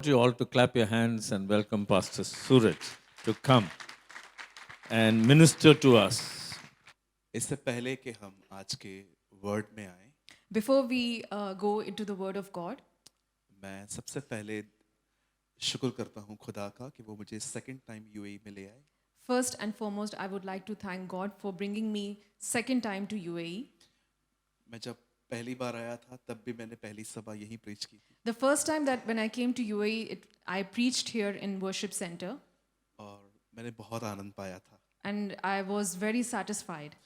you all to clap your hands and welcome Pastor Suraj to come and minister to us. इससे पहले कि हम आज के वर्ड में आए, Before we go into the Word of God, मैं सबसे पहले शुक्र करता हूँ खुदा का कि वो मुझे सेकंड टाइम यूएई में ले आए. first and foremost, I would like to thank God for bringing me second time to UAE. मैं जब पहली बार आया था तब भी मैंने पहली सभा यहीं प्रीच की थी The first time that when I came to UAE, I preached here in worship center, और मैंने बहुत आनंद पाया था. and I was very satisfied.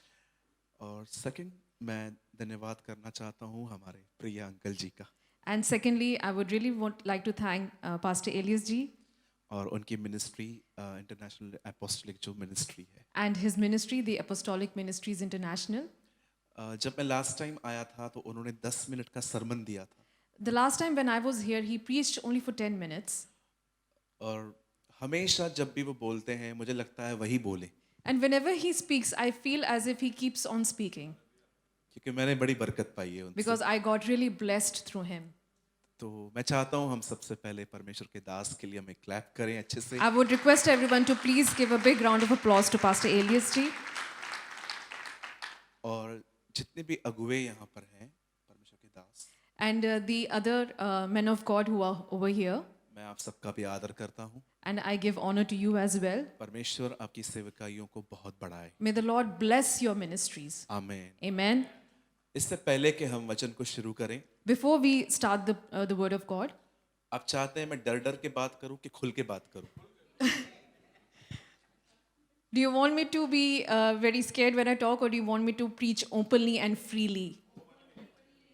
और सेकंड मैं धन्यवाद करना चाहता हूँ हमारे प्रिय अंकल जी का And secondly, I would really like to thank Pastor Elias ji और उनकी मिनिस्ट्री इंटरनेशनल एपोस्टोलिक जो मिनिस्ट्री है. and his ministry, the Apostolic Ministries International. जब मैं लास्ट टाइम आया था तो उन्होंने 10 मिनट का सरमन दिया था The last time when I was here, he preached only for 10 minutes. और हमेशा जब भी वो बोलते हैं मुझे लगता है वही बोले, And whenever he speaks, I feel as if he keeps on speaking क्योंकि मैंने बड़ी बरकत पाई है उनसे. because I got really blessed through him. तो मैं चाहता हूँ हम सबसे पहले परमेश्वर के दास के लिए हमें क्लैप करें अच्छे से. I would request everyone to please give a big round of applause to Pastor Elias ji. और जितने भी अगुवे यहाँ पर हैं परमेश्वर के दास, And the other men of God who are over here. मैं आप सबका भी आदर करता हूँ. And I give honor to you as well. परमेश्वर आपकी सेवकाइयों को बहुत बढ़ाए. May the Lord bless your ministries. आमीन. Amen. इससे पहले कि हम वचन को शुरू करें, Before we start the word of God, आप चाहते हैं मैं डर डर के बात करूं कि खुल के बात करूं? do you want me to be very scared when I talk, or do you want me to preach openly and freely?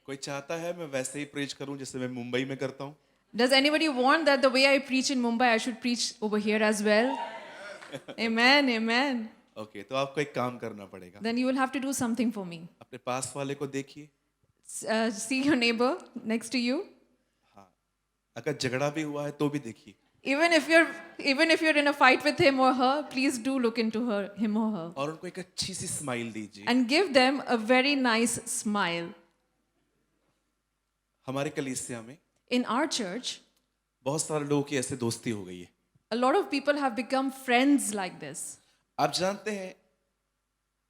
कोई चाहता है मैं वैसे ही प्रीच करूं जैसे मैं मुंबई में करता हूं? Does anybody want that the way I preach in Mumbai, I should preach over here as well? Amen, amen. Okay, तो आपको एक काम करना पड़ेगा. Then you will have to do something for me. अपने पास वाले को देखिए. See your neighbor next to you. हाँ, अगर झगड़ा भी हुआ है तो भी देखिए. Even if you're in a fight with him or her, please do look into him or her. और उनको एक अच्छी सी स्माइल दीजिए. And give them a very nice smile. हमारे कलीसिया में In our church, बहुत सारे लोगों की ऐसे दोस्ती हो गई है. a lot of people have become friends like this. आप जानते हैं,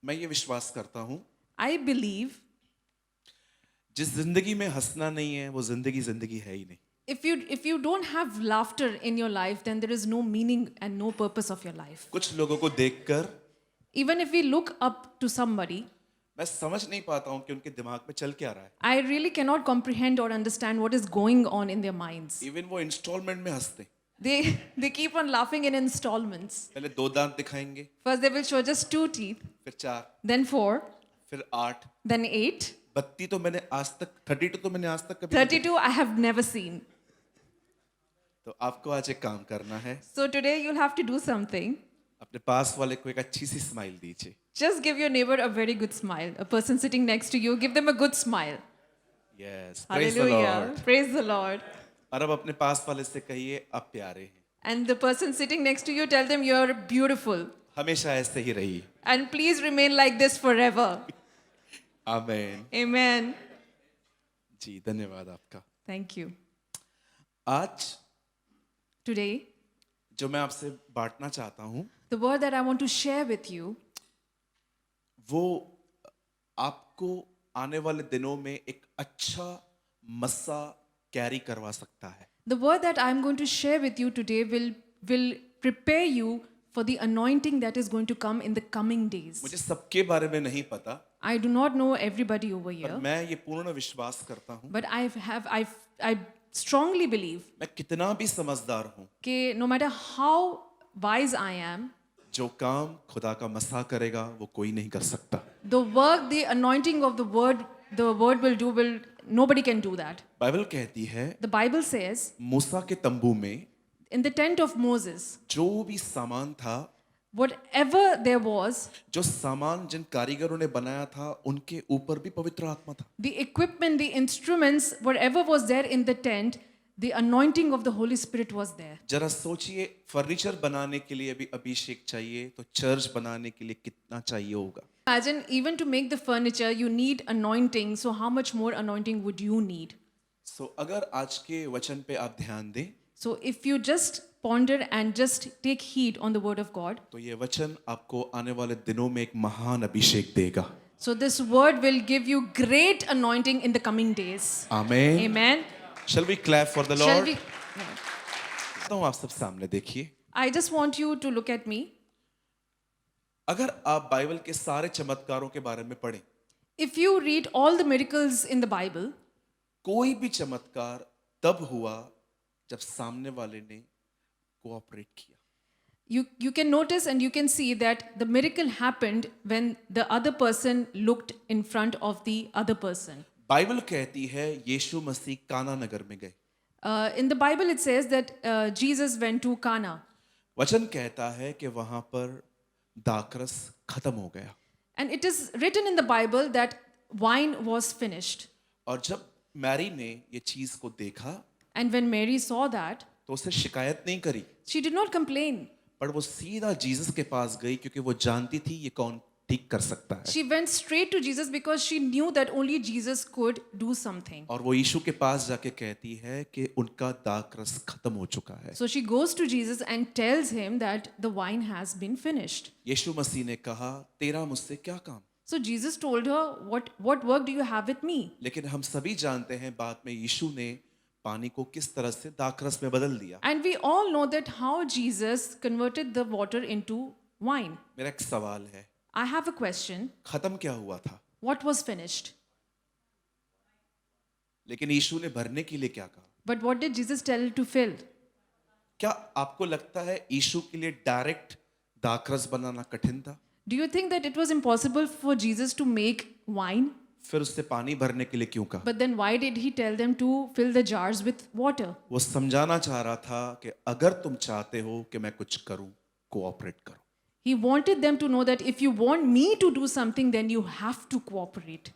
मैं ये विश्वास करता हूँ, I believe जिस जिंदगी में हंसना नहीं है वो जिंदगी है ही नहीं. if you don't have laughter in your life, then there is no meaning and no purpose of your life. कुछ लोगों को देखकर Even if we look up to somebody, मैं समझ नहीं पाता हूँ कि उनके दिमाग में चल क्या रहा है. I really cannot comprehend or understand what is going on in their minds. Even वो इंस्टॉलमेंट में हंसते हैं. They keep on laughing in installments. पहले 2 दांत दिखाएंगे, First they will show just 2 teeth, फिर 4, then 4, फिर 8. then 8. 32 तो मैंने आज तक 32 तो मैंने आज तक कभी नहीं 32 I have never seen. देखा. तो आपको आज एक काम करना है, So today you'll have to do something. अपने पास वाले को एक अच्छी सी स्माइल दीजिए. Just give your neighbor a very good smile. A person sitting next to you, give them a good smile. Yes, praise the Hallelujah. Lord. Praise the Lord. और अब अपने पास वाले से कहिए आप प्यारे हैं. And the person sitting next to you, tell them you're beautiful. हमेशा ऐसे ही रहिए. And please remain like this forever. आमीन. Amen. जी, धन्यवाद आपका. Thank you. आज Today, जो मैं आपसे बांटना चाहता हूँ the word that I want to share with you, वो आपको आने वाले दिनों में एक अच्छा मस्सा कैरी करवा सकता है. the word that I'm going to share with you today will prepare you for the anointing that is going to come in the coming days. मुझे सबके बारे में नहीं पता, I do not know everybody over पर here, मैं ये पूर्ण विश्वास करता हूँ, but I strongly believe मैं कितना भी समझदार हूँ, कि no matter how wise I am, जो काम खुदा का मसा करेगा वो कोई नहीं कर सकता. the work, the anointing of the word will do, nobody can do that. Bible कहती है The Bible says, मूसा के तंबू में in the tent of Moses, जो भी सामान था, whatever there was, जो सामान जिन कारीगरों ने बनाया था उनके ऊपर भी पवित्र आत्मा था. the equipment, the instruments, whatever was there in the tent, the anointing of the Holy Spirit was there. जरा सोचिए, फर्नीचर बनाने के लिए भी अभिषेक चाहिए तो चर्च बनाने के लिए कितना चाहिए होगा. Imagine, even to make the furniture, you need anointing. So how much more anointing would you need? अगर आज के वचन पे आप ध्यान दें, So if you just ponder and just take heed on the word of God, तो ये वचन आपको आने वाले दिनों में एक महान अभिषेक देगा. so this word will give you great anointing in the coming days. आमीन. Amen. Shall we clap for the Shall Lord? we? तो आप सब सामने देखिए. I just want you to look at me. अगर आप बाइबल के सारे चमत्कारों के बारे में पढ़ें, If you read all the miracles in the Bible, कोई भी चमत्कार तब हुआ जब सामने वाले ने कोऑपरेट किया. you can notice and you can see that the miracle happened when the other person looked in front of the other person. Bible कहती है यीशु मसीह काना नगर में गए. In the Bible, it says that Jesus went to Cana. वचन कहता है कि वहां पर दाखरस खत्म हो गया. And it is written in the Bible that wine was finished. और जब मैरी ने ये चीज को देखा And when Mary saw that, तो उसे शिकायत नहीं करी, she did not complain. पर वो सीधा जीसस के पास गई क्योंकि वो जानती थी ये कौन ठीक कर सकता है. She went straight to Jesus because she knew that only Jesus could do something. और वो यीशु के पास जाके कहती है कि उनका दाखरस खत्म हो चुका है. So she goes to Jesus and tells him that the wine has been finished. यीशु मसीह ने कहा तेरा मुझसे क्या काम. So Jesus told her, what work do you have with me? लेकिन हम सभी जानते हैं बाद में यीशु ने पानी को किस तरह से दाखरस में बदल दिया. And we all know that how Jesus converted the water into wine. मेरा एक सवाल है, I have a question. खत्म क्या हुआ था? What was finished? लेकिन यीशु ने भरने के लिए क्या कहा? But what did Jesus tell to fill? क्या आपको लगता है यीशु के लिए डायरेक्ट दाखरस बनाना कठिन था? Do you think that it was impossible for Jesus to make wine? फिर उससे पानी भरने के लिए क्यों कहा? But then why did he tell them to fill the jars with water? वो समझाना चाह रहा था कि अगर तुम चाहते हो कि मैं कुछ करूं, कोऑपरेट करो. He wanted them to know that if you want me to do something, then you have to cooperate.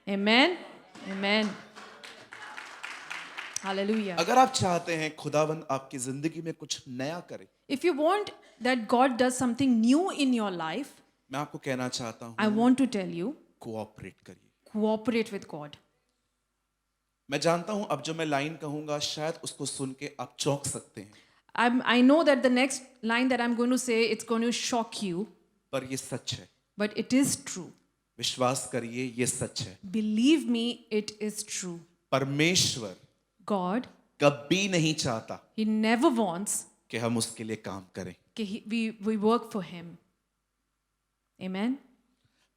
Amen? Amen. Hallelujah. अगर आप चाहते हैं खुदावंद आपकी जिंदगी में कुछ नया करे, If you want that God does something new in your life, मैं आपको कहना चाहता I हूं want to tell you, cooperate करिए. cooperate with God. मैं जानता हूं अब जो मैं लाइन कहूंगा शायद उसको सुन के आप चौंक सकते हैं, I know that the next line that I'm going to say, it's going to shock you, पर ये सच है. but it is true. विश्वास करिए ये सच है. Believe me, it is true. परमेश्वर God, कभी नहीं चाहता He never wants कि हम उसके लिए काम करें. we work for Him. Amen?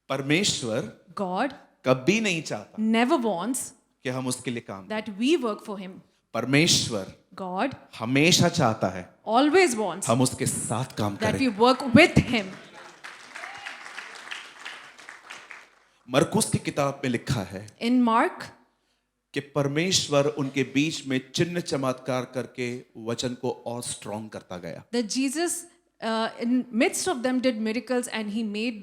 परमेश्वर God कभी नहीं चाहता never wants कि हम उसके लिए काम करें. that we work for Him. परमेश्वर God हमेशा चाहता है always wants हम उसके साथ काम that करें. we work with Him. मरकुस की किताब में लिखा है In Mark, कि परमेश्वर उनके बीच में चिन्ह चमत्कार करके वचन को और स्ट्रॉन्ग करता गया. that Jesus in midst of them did miracles and He made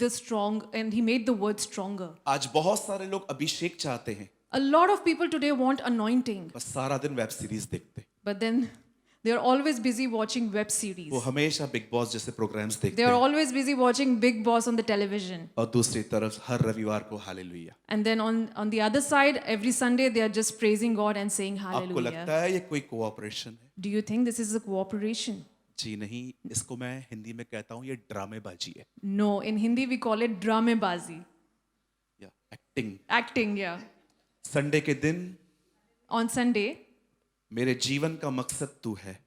the word stronger. आज बहुत सारे लोग अभिषेक चाहते हैं, A lot of people today want anointing, बस सारा दिन वेब सीरीज देखते. but then they are always busy watching web series. वो हमेशा बिग बॉस जैसे प्रोग्राम्स देखते They are हैं always busy watching Big Boss on the television. और दूसरी तरफ हर रविवार को hallelujah. And then on the other side, every Sunday they are just praising God and saying आपको hallelujah. लगता है ये कोई कोऑपरेशन है? Do you think this is a cooperation? जी नहीं, इसको मैं हिंदी में कहता हूँ ये ड्रामेबाजी है No, in Hindi we call it dramebazi. या एक्टिंग. Acting, yeah. संडे के दिन On Sunday, मेरे जीवन का मकसद तू है,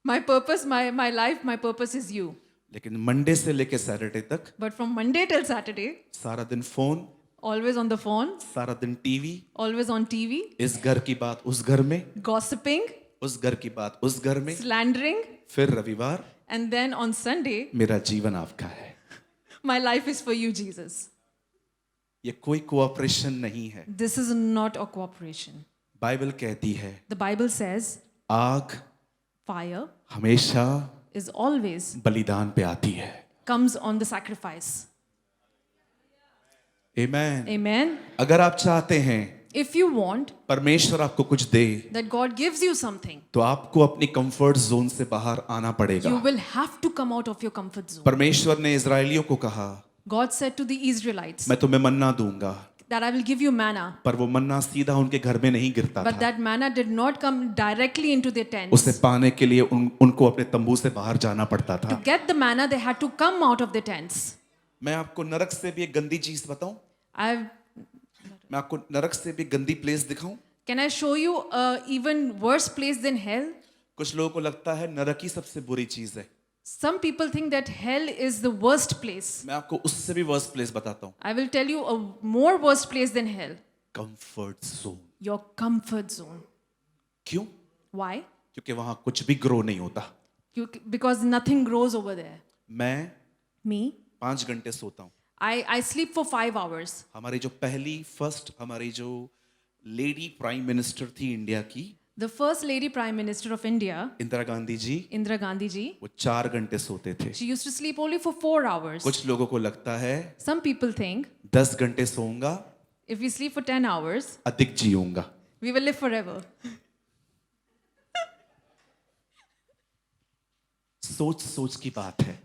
my purpose, my life, my purpose is you. लेकिन मंडे से लेके सैटरडे तक But from Monday till Saturday, सारा दिन phone, always on the phone, सारा दिन टीवी, always on TV, इस घर की बात उस घर में, gossiping, उस घर की बात उस घर में. slandering, फिर रविवार and then on Sunday, मेरा जीवन आपका है. my life is for you, Jesus. ये कोई कोऑपरेशन नहीं है. This is not a cooperation. Bible कहती है The Bible says आग fire हमेशा is always बलिदान पे आती है. comes on the sacrifice. Amen. Amen. अगर आप चाहते हैं If you want परमेश्वर आपको कुछ दे that God gives you something, तो आपको अपनी कंफर्ट जोन से बाहर आना पड़ेगा. you will have to come out of your comfort zone. परमेश्वर ने इजरायलियों को कहा God said to the Israelites मैं तुम्हें मन्ना दूंगा, that I will give you manna. पर वो मन्ना सीधा उनके घर में नहीं गिरता But था। that manna did not come directly into their tents. उसे पाने के लिए उनको अपने तंबू से बाहर जाना पड़ता To था। get the manna, they had to come out of the tents. मैं आपको नरक से भी एक गंदी चीज बताऊं? I've, मैं आपको नरक से भी गंदी प्लेस दिखाऊं? can I show you a even worse place than hell? कुछ लोगों को लगता है नरक ही सबसे बुरी चीज है। Some people think that hell is the worst place. मैं आपको उससे भी वर्स्ट प्लेस बताता हूं। I will tell you a more worst place than hell. Comfort zone. Your comfort zone. क्यों? Why? क्योंकि वहां कुछ भी ग्रो नहीं होता। Because nothing grows over there. मैं Me? 5 घंटे सोता हूं। I sleep for 5 hours. हमारी जो हमारी जो लेडी प्राइम मिनिस्टर थी इंडिया की, The first lady prime minister of India, Indira Gandhi ji, Indira Gandhi ji, वो 4 घंटे सोते थे। she used to sleep only for 4 hours. कुछ लोगों को लगता है Some people think 10 घंटे सोऊंगा, if we sleep for 10 hours, अधिक जीऊंगा। we will live forever. सोच सोच की बात है।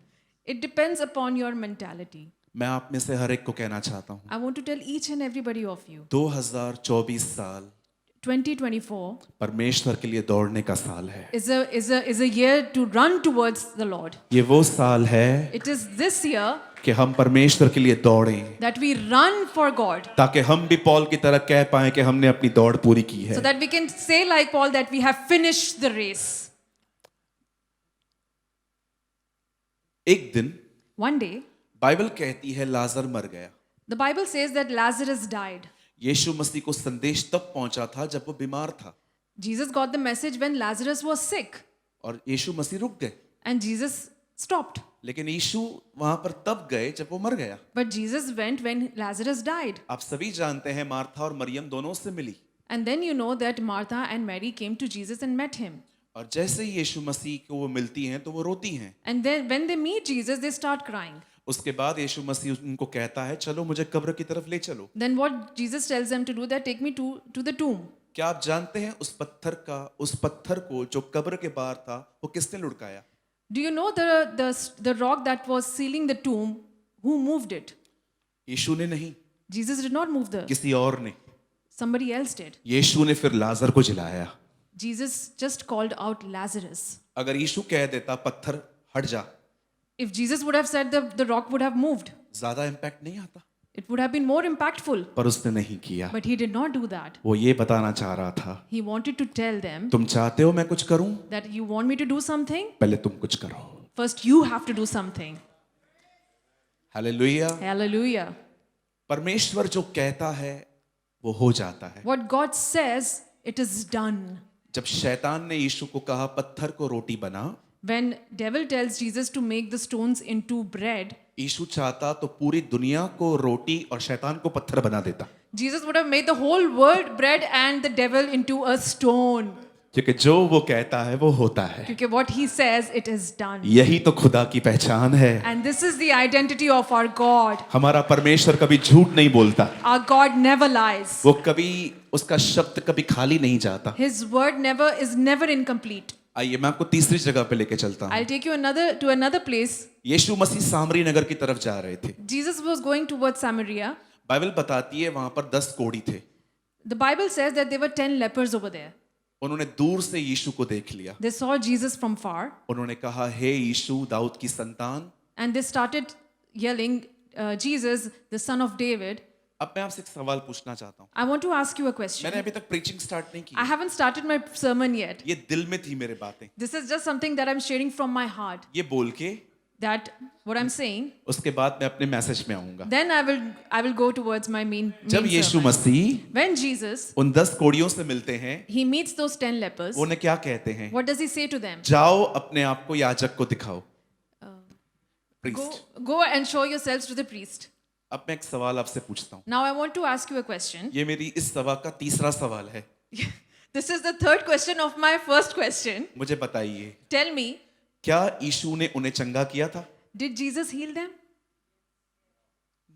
It depends upon your mentality. मैं आप में से हर एक को कहना चाहता हूँ, I want to tell each and everybody of you, 2024 साल 2024 परमेश्वर के लिए दौड़ने का साल है। is a year to run towards the Lord. ये वो साल है It is this year कि हम परमेश्वर के लिए दौड़ें, that we run for God, ताकि हम भी पौल की तरह कह पाएं कि हमने अपनी दौड़ पूरी की है। so that we can say like Paul that we have finished the race. एक दिन One day, बाइबल कहती है लाजर मर गया। the Bible says that Lazarus died. यीशु मसीह को संदेश तब पहुंचा था जब वो बीमार था, Jesus got the message when Lazarus was sick, और यीशु मसीह रुक गए। and Jesus stopped. लेकिन यीशु वहां पर तब गए जब वो मर गया। But Jesus went when Lazarus died. आप सभी जानते हैं मार्था और मरियम दोनों से मिली, And then you know that Martha and Mary came to Jesus and met him. और जैसे ही यीशु मसीह को वो मिलती हैं तो वो रोती हैं। And then when they meet Jesus, they start crying. उसके बाद यीशु मसीह उनको कहता है, चलो मुझे कब्र की तरफ ले चलो। Then what Jesus tells them to do, that take me to the tomb. क्या आप जानते हैं उस पत्थर को जो कब्र के बाहर था वो किसने लुढ़काया? Do you know the rock that was sealing the tomb, who moved it? यीशु ने नहीं, Jesus did not move किसी और ने। somebody else did. यीशु ने फिर लाजर को जिलाया। Jesus just called out Lazarus. अगर यीशु कह देता पत्थर हट जा, If Jesus would have said, the rock would have moved. ज्यादा इम्पैक्ट नहीं आता, It would have been more impactful. पर उसने नहीं किया। But he did not do that. वो ये बताना चाह रहा था, He wanted to tell them तुम चाहते हो मैं कुछ करूं, that you want me to do something? पहले तुम कुछ करो। First, you have to do something. Hallelujah. Hallelujah. परमेश्वर जो कहता है वो हो जाता है। What God says, it is done. जब शैतान ने यीशु को कहा पत्थर को रोटी बना, When devil tells Jesus to make the stones into bread, यीशु चाहता तो पूरी दुनिया को रोटी और शैतान को पत्थर बना देता, Jesus would have made the whole world bread and the devil into a stone. क्योंकि जो वो कहता है वो होता है। Because what he says, it is done. यही तो खुदा की पहचान है। And this is the identity of our God. हमारा परमेश्वर कभी झूठ नहीं बोलता, Our God never lies. वो कभी उसका शब्द कभी खाली नहीं जाता। His word is never incomplete. आइए मैं आपको तीसरी जगह पे लेके चलता हूँ। I'll take you to another place. यीशु मसीह सामरी नगर की तरफ जा रहे थे। Jesus was going towards Samaria. Bible बताती है वहां पर 10 कोढ़ी थे। The Bible says that there were 10 lepers over there. उन्होंने दूर से यीशु को देख लिया। They saw Jesus from far. उन्होंने कहा, हे यीशु दाऊद की संतान। And they started yelling, Jesus, the son of David. अब मैं आपसे एक सवाल पूछना चाहता हूँ। I want to ask you a question. मैंने अभी तक प्रीचिंग स्टार्ट नहीं की। I haven't started my sermon yet. ये दिल में थी मेरे बातें। This is just something that I'm sharing from my heart. ये बोल के That what I'm saying. उसके बाद मैं अपने मैसेज में आऊंगा। Then I will go towards my main जब यीशु sermon. मसीह When Jesus, उन 10 कोढ़ियों से मिलते हैं, he meets those 10 lepers. वो उन्हें क्या कहते हैं? What does he say to them? जाओ अपने आप को याजक को दिखाओ। Priest. Go and show yourselves to the priest. अब मैं एक सवाल आपसे पूछता हूँ। Now I want to ask you a question. ये मेरी इस सभा का तीसरा सवाल है। This is the third question of my first question. मुझे बताइए, Tell me, क्या यीशु ने उन्हें चंगा किया था? did Jesus heal them?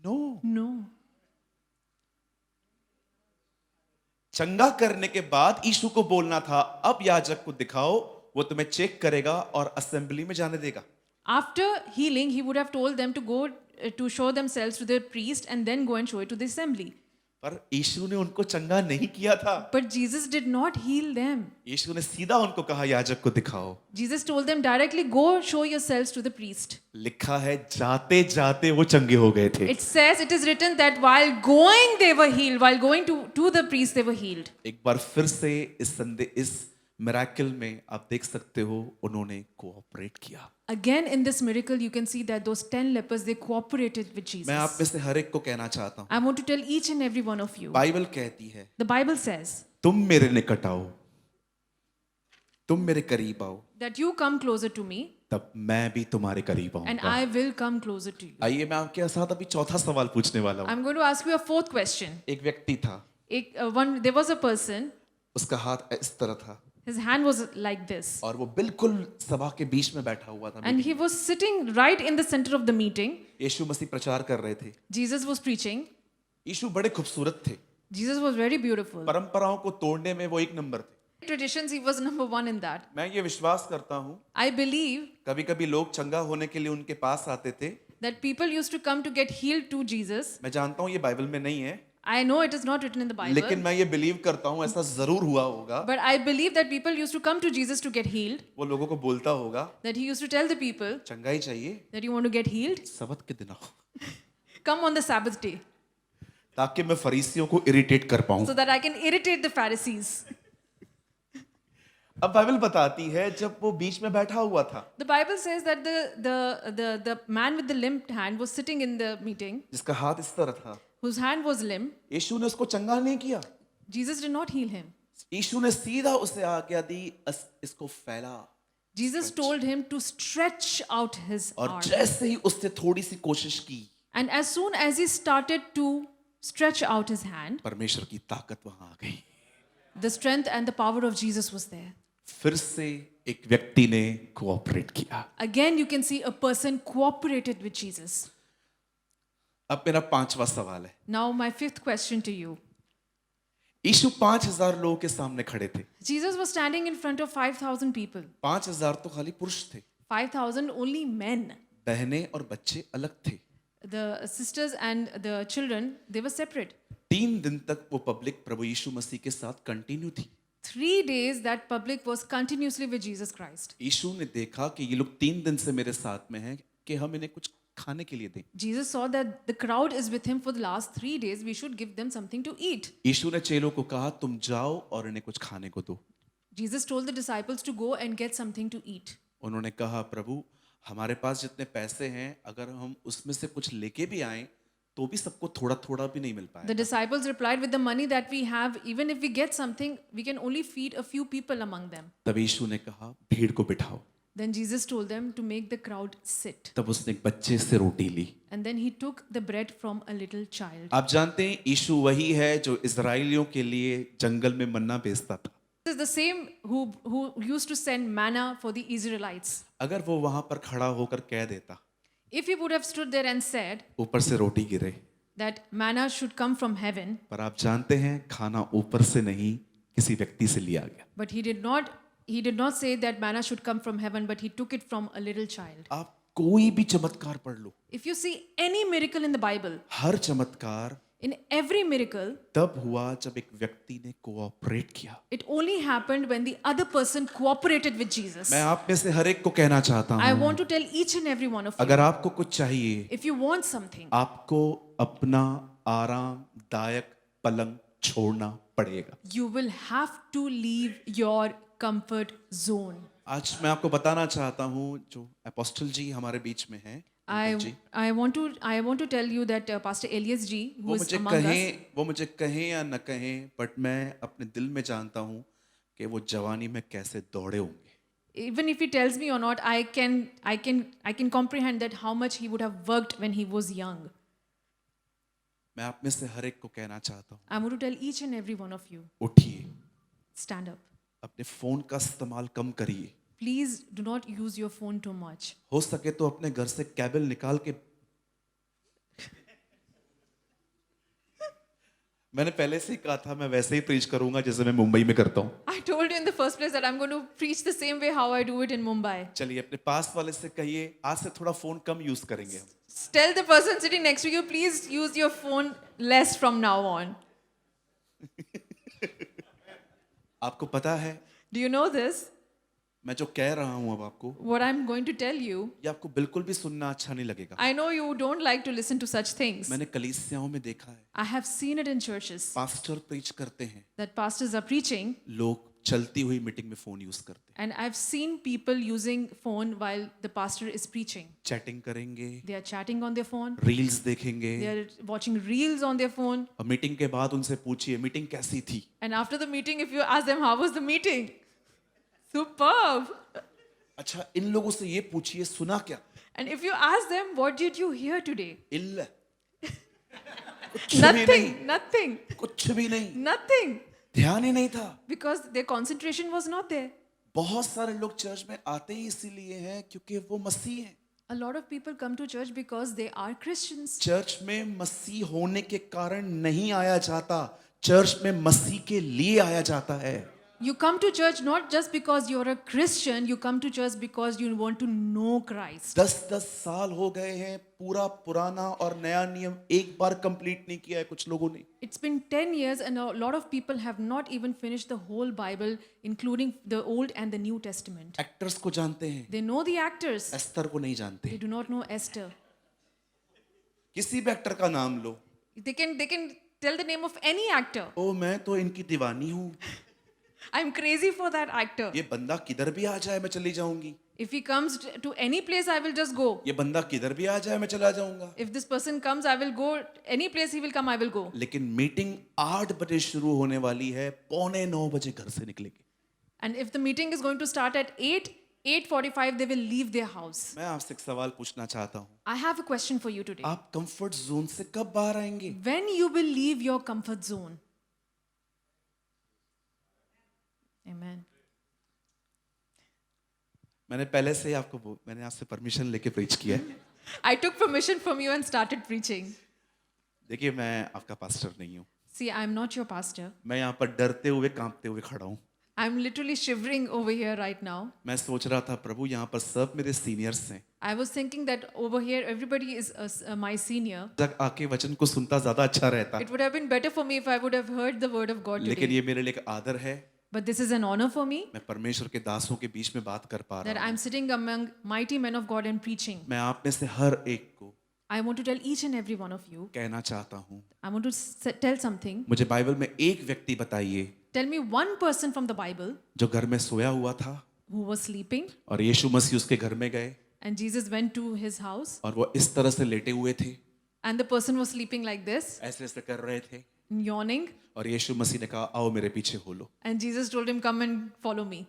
No. No. चंगा करने के बाद यीशु को बोलना था, अब याजक को दिखाओ, वो तुम्हें चेक करेगा और असेंबली में जाने देगा। After healing, he would have told them to go to show themselves to the priest and then go and show it to the assembly. पर यीशु ने उनको चंगा नहीं किया था। But Jesus did not heal them. यीशु ने सीधा उनको कहा याजक को दिखाओ। Jesus told them directly, go show yourselves to the priest. लिखा है जाते जाते वो चंगे हो गए थे। It says, it is written that while going they were healed, while going to the priest they were healed. एक बार फिर से इस मिरेकल में आप देख सकते हो उन्होंने कोऑपरेट किया। Again in this miracle you can see that those 10 lepers, they cooperated with मैं आप Jesus. में से हर एक को कहना चाहता हूँ, I want to tell each and every one of you. Bible कहती है The Bible says तुम मेरे निकट आओ, तुम मेरे करीब आओ, that you come closer to me तब मैं भी तुम्हारे करीब and आऊंगा। I will come closer to you. आइए मैं आपके साथ अभी चौथा सवाल पूछने वाला हूँ। I'm going to ask you a fourth question. एक व्यक्ति था, There was a person, उसका हाथ इस तरह था his hand was like this, और वो बिल्कुल सभा के बीच में बैठा हुआ था। and he was sitting right in the center of the meeting. यीशु मसीह प्रचार कर रहे थे। Jesus was preaching. यीशु बड़े खूबसूरत थे, Jesus was very beautiful. परंपराओं को तोड़ने में वो एक नंबर थे। Traditions, he was number one in that. मैं ये विश्वास करता हूँ I believe कभी कभी लोग चंगा होने के लिए उनके पास आते थे। that people used to come to get healed to Jesus. मैं जानता हूँ ये बाइबल में नहीं है, I know it is not written in the Bible, लेकिन मैं ये बिलीव करता हूँ ऐसा जरूर हुआ होगा। but I believe that people used to come to Jesus to get healed, वो लोगों को बोलता होगा that he used to tell the people चंगाई चाहिए that you want to get healed, सबत के दिन आओ, come on the Sabbath day, ताकि मैं फरीसियों को इरिटेट कर पाऊं। so that I can irritate the Pharisees. अब बाइबल बताती है जब वो बीच में बैठा हुआ था, The Bible says that the man with the limp hand was sitting in the meeting, जिसका हाथ इस तरह था, whose hand was limp. यीशु ने उसको चंगा नहीं किया। Jesus did not heal him. यीशु ने सीधा उसे आज्ञा दी, इसको फैला। Jesus told him to stretch out his और arm. जैसे ही उसने थोड़ी सी कोशिश की, And as soon as he started to stretch out his hand, परमेश्वर की ताकत वहां आ गई। the strength and the power of Jesus was there. फिर से एक व्यक्ति ने कोऑपरेट किया। Again, you can see a person cooperated with Jesus. अब मेरा पांचवा सवाल है, Now, my fifth question to you. यीशु 5000 लोगों के सामने खड़े थे। Jesus was standing in front of 5,000 people. 5000 तो खाली पुरुष थे, 5,000 only men. बहनें और बच्चे अलग थे। The sisters and the children, they were separate. 3 दिन तक वो पब्लिक प्रभु यीशु मसीह के साथ कंटिन्यू थी। 3 days that public was continuously with Jesus Christ. यीशु ने देखा कि ये लोग 3 दिन से मेरे साथ में हैं कि हम इन्हें कुछ खाने के लिए दें। Jesus saw that the crowd is with him for the last 3 days. We should give them something to eat. यीशु ने चेलों को कहा तुम जाओ और इन्हें कुछ खाने को दो। Jesus told the disciples to go and get something to eat. उन्होंने कहा प्रभु हमारे पास जितने पैसे हैं अगर हम उसमें से कुछ लेके भी आए तो भी सबको थोड़ा थोड़ा भी नहीं मिल The पाएगा। disciples replied, with the money that we have, even if we get something, we can only feed a few people among them. तब यीशु ने कहा भीड़ को बिठाओ। Then Jesus told them to make the crowd sit. तब उसने एक बच्चे से रोटी ली। And then he took the bread from a little child. आप जानते हैं यीशु वही है जो इजराइलियों के लिए जंगल में मन्ना बेचता था। This is the same who used to send manna for the Israelites. अगर वो वहां पर खड़ा होकर कह देता If he would have stood there and said ऊपर से रोटी गिरे, that manna should come from heaven, पर आप जानते हैं खाना ऊपर से नहीं किसी व्यक्ति से लिया गया। but he did not say that manna should come from heaven, but he took it from a little child. आप कोई भी चमत्कार पढ़ लो, If you see any miracle in the Bible, हर चमत्कार in every miracle, तब हुआ जब एक व्यक्ति ने कोऑपरेट किया। it only happened when the other person cooperated with Jesus. मैं आप में से हर एक को कहना चाहता I हूँ want to tell each and every one of you, अगर आपको कुछ चाहिए, if you want something, आपको अपना आरामदायक पलंग छोड़ना पड़ेगा। you will have to leave your comfort zone. आज मैं आपको बताना चाहता हूँ जो अपोस्टल जी हमारे बीच में हैं, I want to tell you that Pastor Elias ji, who वो is मुझे among us, कहें वो मुझे कहें या न कहें, बट मैं अपने दिल में जानता हूँ कि वो जवानी में कैसे दौड़े होंगे। even if he tells me or not, I can comprehend that how much he would have worked when he was young. मैं आप में से हर एक को कहना चाहता हूँ I want to tell each and every one of you, उठिए, stand up. अपने फोन का इस्तेमाल कम करिए। Please do not use your phone too much. हो सके तो अपने घर से केबल निकाल के मैंने पहले से ही कहा था मैं वैसे ही प्रीच करूंगा जैसे मैं मुंबई में करता हूँ। I told you in the first place that I'm going to preach the same way how I do it in Mumbai. चलिए अपने पास वाले से कहिए आज से थोड़ा फोन कम यूज करेंगे हम। Tell the person sitting next to you, please use your phone less from now on. आपको पता है Do you know this? मैं जो कह रहा हूं अब आपको, What I'm going to tell you. ये आपको बिल्कुल भी सुनना अच्छा नहीं लगेगा। I know you don't like to listen to such things. मैंने कलीसियाओं में देखा है, I have seen it in churches pastor preach करते हैं, that pastors are preaching, लोग चलती हुई मीटिंग में फोन यूज करते हैं, and I've seen people using phone while the pastor is preaching. Chatting करेंगे, They are chatting on their phone. Reels देखेंगे, They are watching reels on their phone. और meeting के बाद उनसे पूछिए मीटिंग कैसी थी, And after the meeting, if you ask them, how was the meeting? Superb. अच्छा इन लोगों से ये पूछिए सुना क्या, And if you ask them, what did you hear today? इल्ल कुछ भी नहीं, Nothing, nothing, कुछ भी नहीं, nothing. ध्यान ही नहीं था। Because their concentration was not there. बहुत सारे लोग चर्च में आते ही इसीलिए हैं क्योंकि वो मसीह हैं। A lot of people come to church because they are Christians. Church में मसीह होने के कारण नहीं आया जाता, चर्च में मसीह के लिए आया जाता है। You come to church not just because you're a Christian, you come to church because you want to know Christ. 10-10 साल हो गए हैं, पूरा पुराना और नया नियम एक बार कंप्लीट नहीं किया है कुछ लोगों ने। It's been 10 years and a lot of people have not even finished the whole Bible, including the Old and the New Testament. Actors को जानते हैं, They know the actors. Esther को नहीं जानते। They do not know Esther. किसी भी actor का नाम लो, They can tell the name of any actor. ओ मैं तो इनकी दीवानी हूँ, I'm crazy for that actor. ये बंदा किधर भी आ जाए मैं चली जाऊंगी, If he comes to any place, I will just go. ये बंदा किधर भी आ जाए मैं चला जाऊंगा। If this person comes, I will go. Any place he will come, I will go. लेकिन मीटिंग 8 बजे शुरू होने वाली है, 8:45 बजे घर से निकलेंगे। And if the meeting is going to start at 8:45, they will leave their house. मैं आपसे एक सवाल पूछना चाहता हूँ, I have a question for you today. आप कंफर्ट जोन से कब बाहर आएंगे? When you will leave your comfort zone? Amen. मैंने पहले से ही मैंने आपसे परमिशन लेके प्रीच किया है। I took permission from you and started preaching. देखिए मैं आपका पास्टर नहीं हूँ, See, I'm not your pastor. मैं यहाँ पर डरते हुए कांपते हुए खड़ा हूँ। I'm literally shivering over here right now. मैं सोच रहा था प्रभु यहाँ पर सब मेरे सीनियर्स हैं, I was thinking that over here everybody is my senior. तक आके वचन को सुनता ज्यादा अच्छा रहता, It would have been better for me if I would have heard the word of God लेकिन today. ये मेरे लिए एक आदर है, But this is an honor for me मैं परमेश्वर के दासों के बीच में बात कर पा that रहा हूँ। I'm sitting among mighty men of God and preaching. मैं आप में से हर एक को I want to tell each and every one of you. कहना चाहता हूँ, I want to tell something. मुझे बाइबल में एक व्यक्ति बताइए Tell me one person from the Bible जो घर में सोया हुआ था who was sleeping और यीशु मसीह उसके घर में गए and Jesus went to his house और वो इस तरह से लेटे हुए थे, and the person was sleeping like this, ऐसे ऐसे कर रहे थे, yawning, और यीशु मसीह ने कहा आओ मेरे पीछे हो लो। and Jesus told him, come and follow me.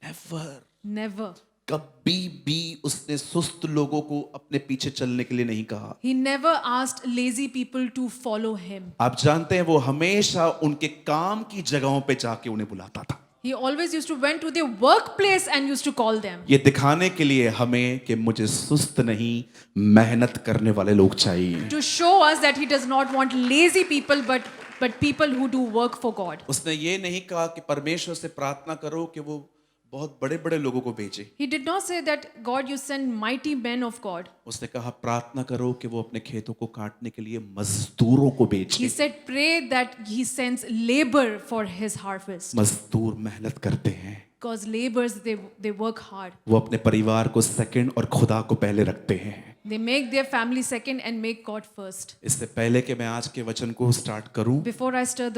Never, Never. कभी भी उसने सुस्त लोगों को अपने पीछे चलने के लिए नहीं कहा। He never asked lazy people to follow him. आप जानते हैं वो हमेशा उनके काम की जगहों पे जाके उन्हें बुलाता था, He always used to went to their workplace and used to call them. ये दिखाने के लिए हमें कि मुझे सुस्त नहीं मेहनत करने वाले लोग चाहिए। To show us that he does not want lazy people but people who do work for God. उसने ये नहीं कहा कि परमेश्वर से प्रार्थना करो कि वो बहुत बड़े बड़े लोगों को भेजे, He did not say that God you send mighty men of God. उसने कहा प्रार्थना करो कि वो अपने खेतों को काटने के लिए मजदूरों को He भेजे। said pray that he sends labor for his harvest. मजदूर मेहनत करते हैं, Because laborers they work hard. वो अपने परिवार को सेकंड और खुदा को पहले रखते हैं। They make their family second and make God first. इससे पहले कि मैं आज के वचन को स्टार्ट करूं, Before I start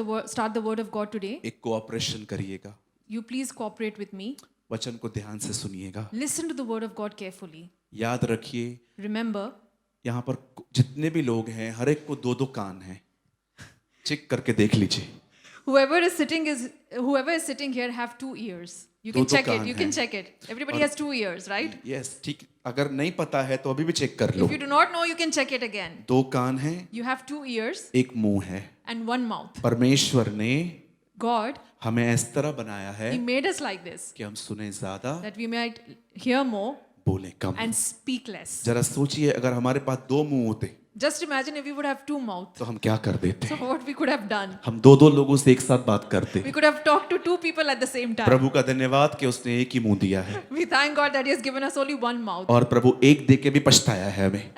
the word of God today, एक कोऑपरेशन करिएगा, you please cooperate with me. वचन को ध्यान से सुनिएगा। Listen to the word of God carefully. याद रखिए Remember, यहाँ पर जितने भी लोग हैं हर एक को 2-2 कान हैं, चेक करके देख लीजिए। whoever is sitting here have 2 ears. You can दो check it. Can You can हैं। check it. Everybody has 2 ears, right? Yes ठीक, अगर नहीं पता है तो अभी भी चेक कर लो। If you do not know, you can check it again. 2 कान हैं, You have 2 ears एक मुंह है। and 1 mouth. परमेश्वर ने God, हमें इस तरह बनाया है He made us like this कि हम सुने ज्यादा, that we might hear more बोले कम। and speak less. जरा सोचिए अगर हमारे पास 2 मुंह होते Just imagine if we would have 2 mouths. तो हम क्या कर देते? So what we could have done? हम 2-2 लोगों से एक साथ बात करते। We could have talked to 2 people at the same time. प्रभु का धन्यवाद कि उसने एक ही मुंह दिया है, We thank God that He has given us only 1 mouth. और प्रभु एक दे के भी पछताया है हमें।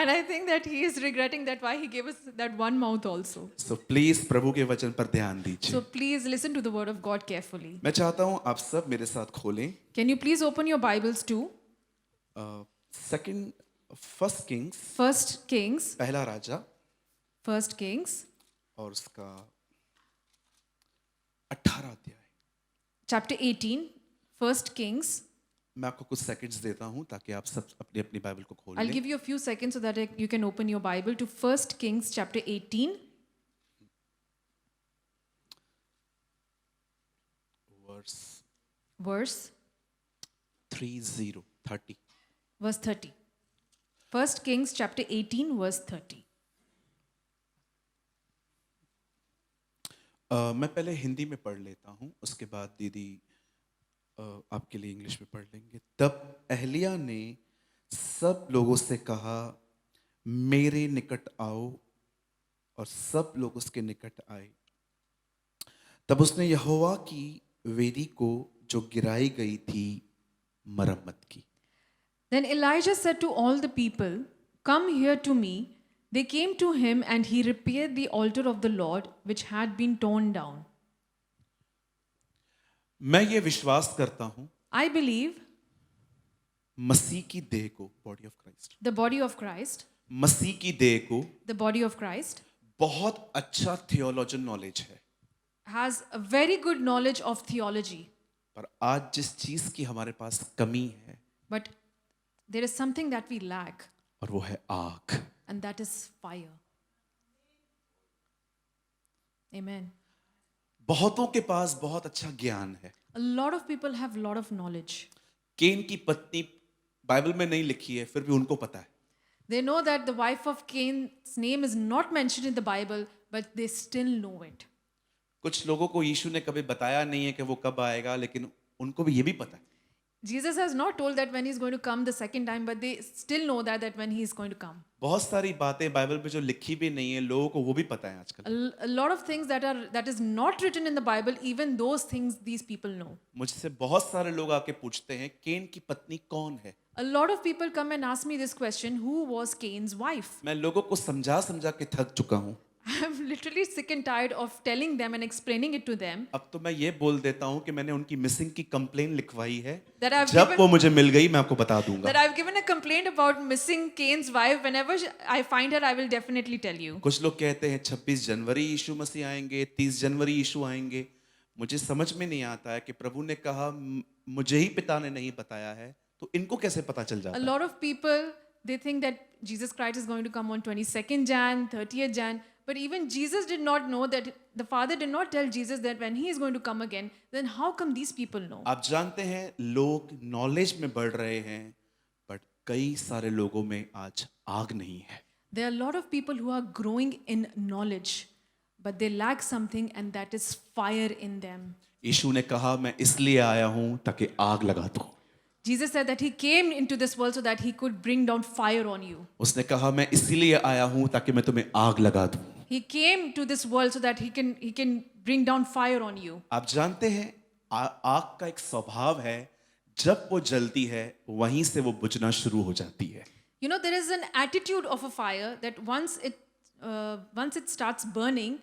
And I think that he is regretting that why he gave us that one mouth also. So please प्रभु के वचन पर ध्यान दीजिए. So please listen to the word of God carefully. मैं चाहता हूं आप सब मेरे साथ खोलें Can you please open your Bibles to first Kings, First Kings, पहला राजा, First Kings, और उसका 18 अध्याय. chapter 18, First Kings. मैं आपको कुछ सेकंड्स देता हूं ताकि आप सब अपनी अपनी बाइबल को खोल I'll लें. give you a few seconds so that you can open your Bible to First Kings chapter 18, verse verse 30. verse 30. First Kings chapter 18, verse 30. मैं पहले हिंदी में पढ़ लेता हूं, उसके बाद दीदी आपके लिए इंग्लिश में पढ़ लेंगे. तब एहलिया ने सब लोगों से कहा, मेरे निकट आओ, और सब लोग उसके निकट आए. तब उसने यहोवा की वेदी को जो गिराई गई थी मरम्मत की. Then Elijah said to all the people, "Come here to me." They came to him, and he repaired the altar of the Lord, which had been torn down. मैं ये विश्वास करता हूं I believe मसीह की देह को, body of Christ, the body of Christ, मसीह की देह को the body of Christ, बहुत अच्छा थियोलॉजिकल नॉलेज है. has a very good knowledge of theology. पर आज जिस चीज की हमारे पास कमी है, But there is something that we lack, और वो है आग. and that is fire. Amen. बहुतों के पास बहुत अच्छा ज्ञान है. A lot of people have a lot of knowledge. केन की पत्नी बाइबल में नहीं लिखी है, फिर भी उनको पता है. They know that the wife of Cain's name is not mentioned in the Bible, but they still know it. कुछ लोगों को यीशु ने कभी बताया नहीं है कि वो कब आएगा, लेकिन उनको भी ये भी पता है. Jesus has not told that when he's going to come the second time, but they still know that when he is going to come. बहुत सारी बातें बाइबल में जो लिखी भी नहीं है, लोगों को वो भी पता है आजकल. A lot of things that is not written in the Bible, even those things these people know. मुझसे बहुत सारे लोग आके पूछते हैं, केन की पत्नी कौन है? A lot of people come and ask me this question: Who was Cain's wife? मैं लोगों को समझा समझा के थक चुका हूँ. I'm literally sick and tired of telling them and explaining it to them. अब तो मैं ये बोल देता हूँ कि मैंने उनकी मिसिंग की कंप्लेन लिखवाई है. That I've जब given- वो मुझे मिल गई मैं आपको बता दूंगा. That I've given a complaint about missing Cain's wife. Whenever I find her, I will definitely tell you. कुछ लोग कहते हैं 26 जनवरी यीशु मसीह आएंगे, 30 जनवरी यीशु आएंगे. मुझे समझ में नहीं आता है कि प्रभु ने कहा मुझे ही पिता ने नहीं बताया है, तो इनको कैसे पता चल A जाता है? lot of people, they think that Jesus Christ is going to come on 22nd Jan, 30th Jan. But even Jesus did not know that, the Father did not tell Jesus that when he is going to come again. Then how come these people know? आप जानते हैं लोग knowledge में बढ़ रहे हैं, but कई सारे लोगों में आज आग नहीं है. There are a lot of people who are growing in knowledge, but they lack something, and that is fire in them. यीशु ने कहा मैं इसलिए आया हूं ताकि आग लगा दूं. Jesus said that he came into this world so that he could bring down fire on you. उसने कहा मैं इसीलिए आया हूं ताकि मैं तुम्हें आग लगा दूं. He came to this world so that he can bring down fire on you. आप जानते हैं आग का एक स्वभाव है, जब वो जलती है वहीं से वो बुझना शुरू हो जाती है. You know, there is an attitude of a fire that once it starts burning,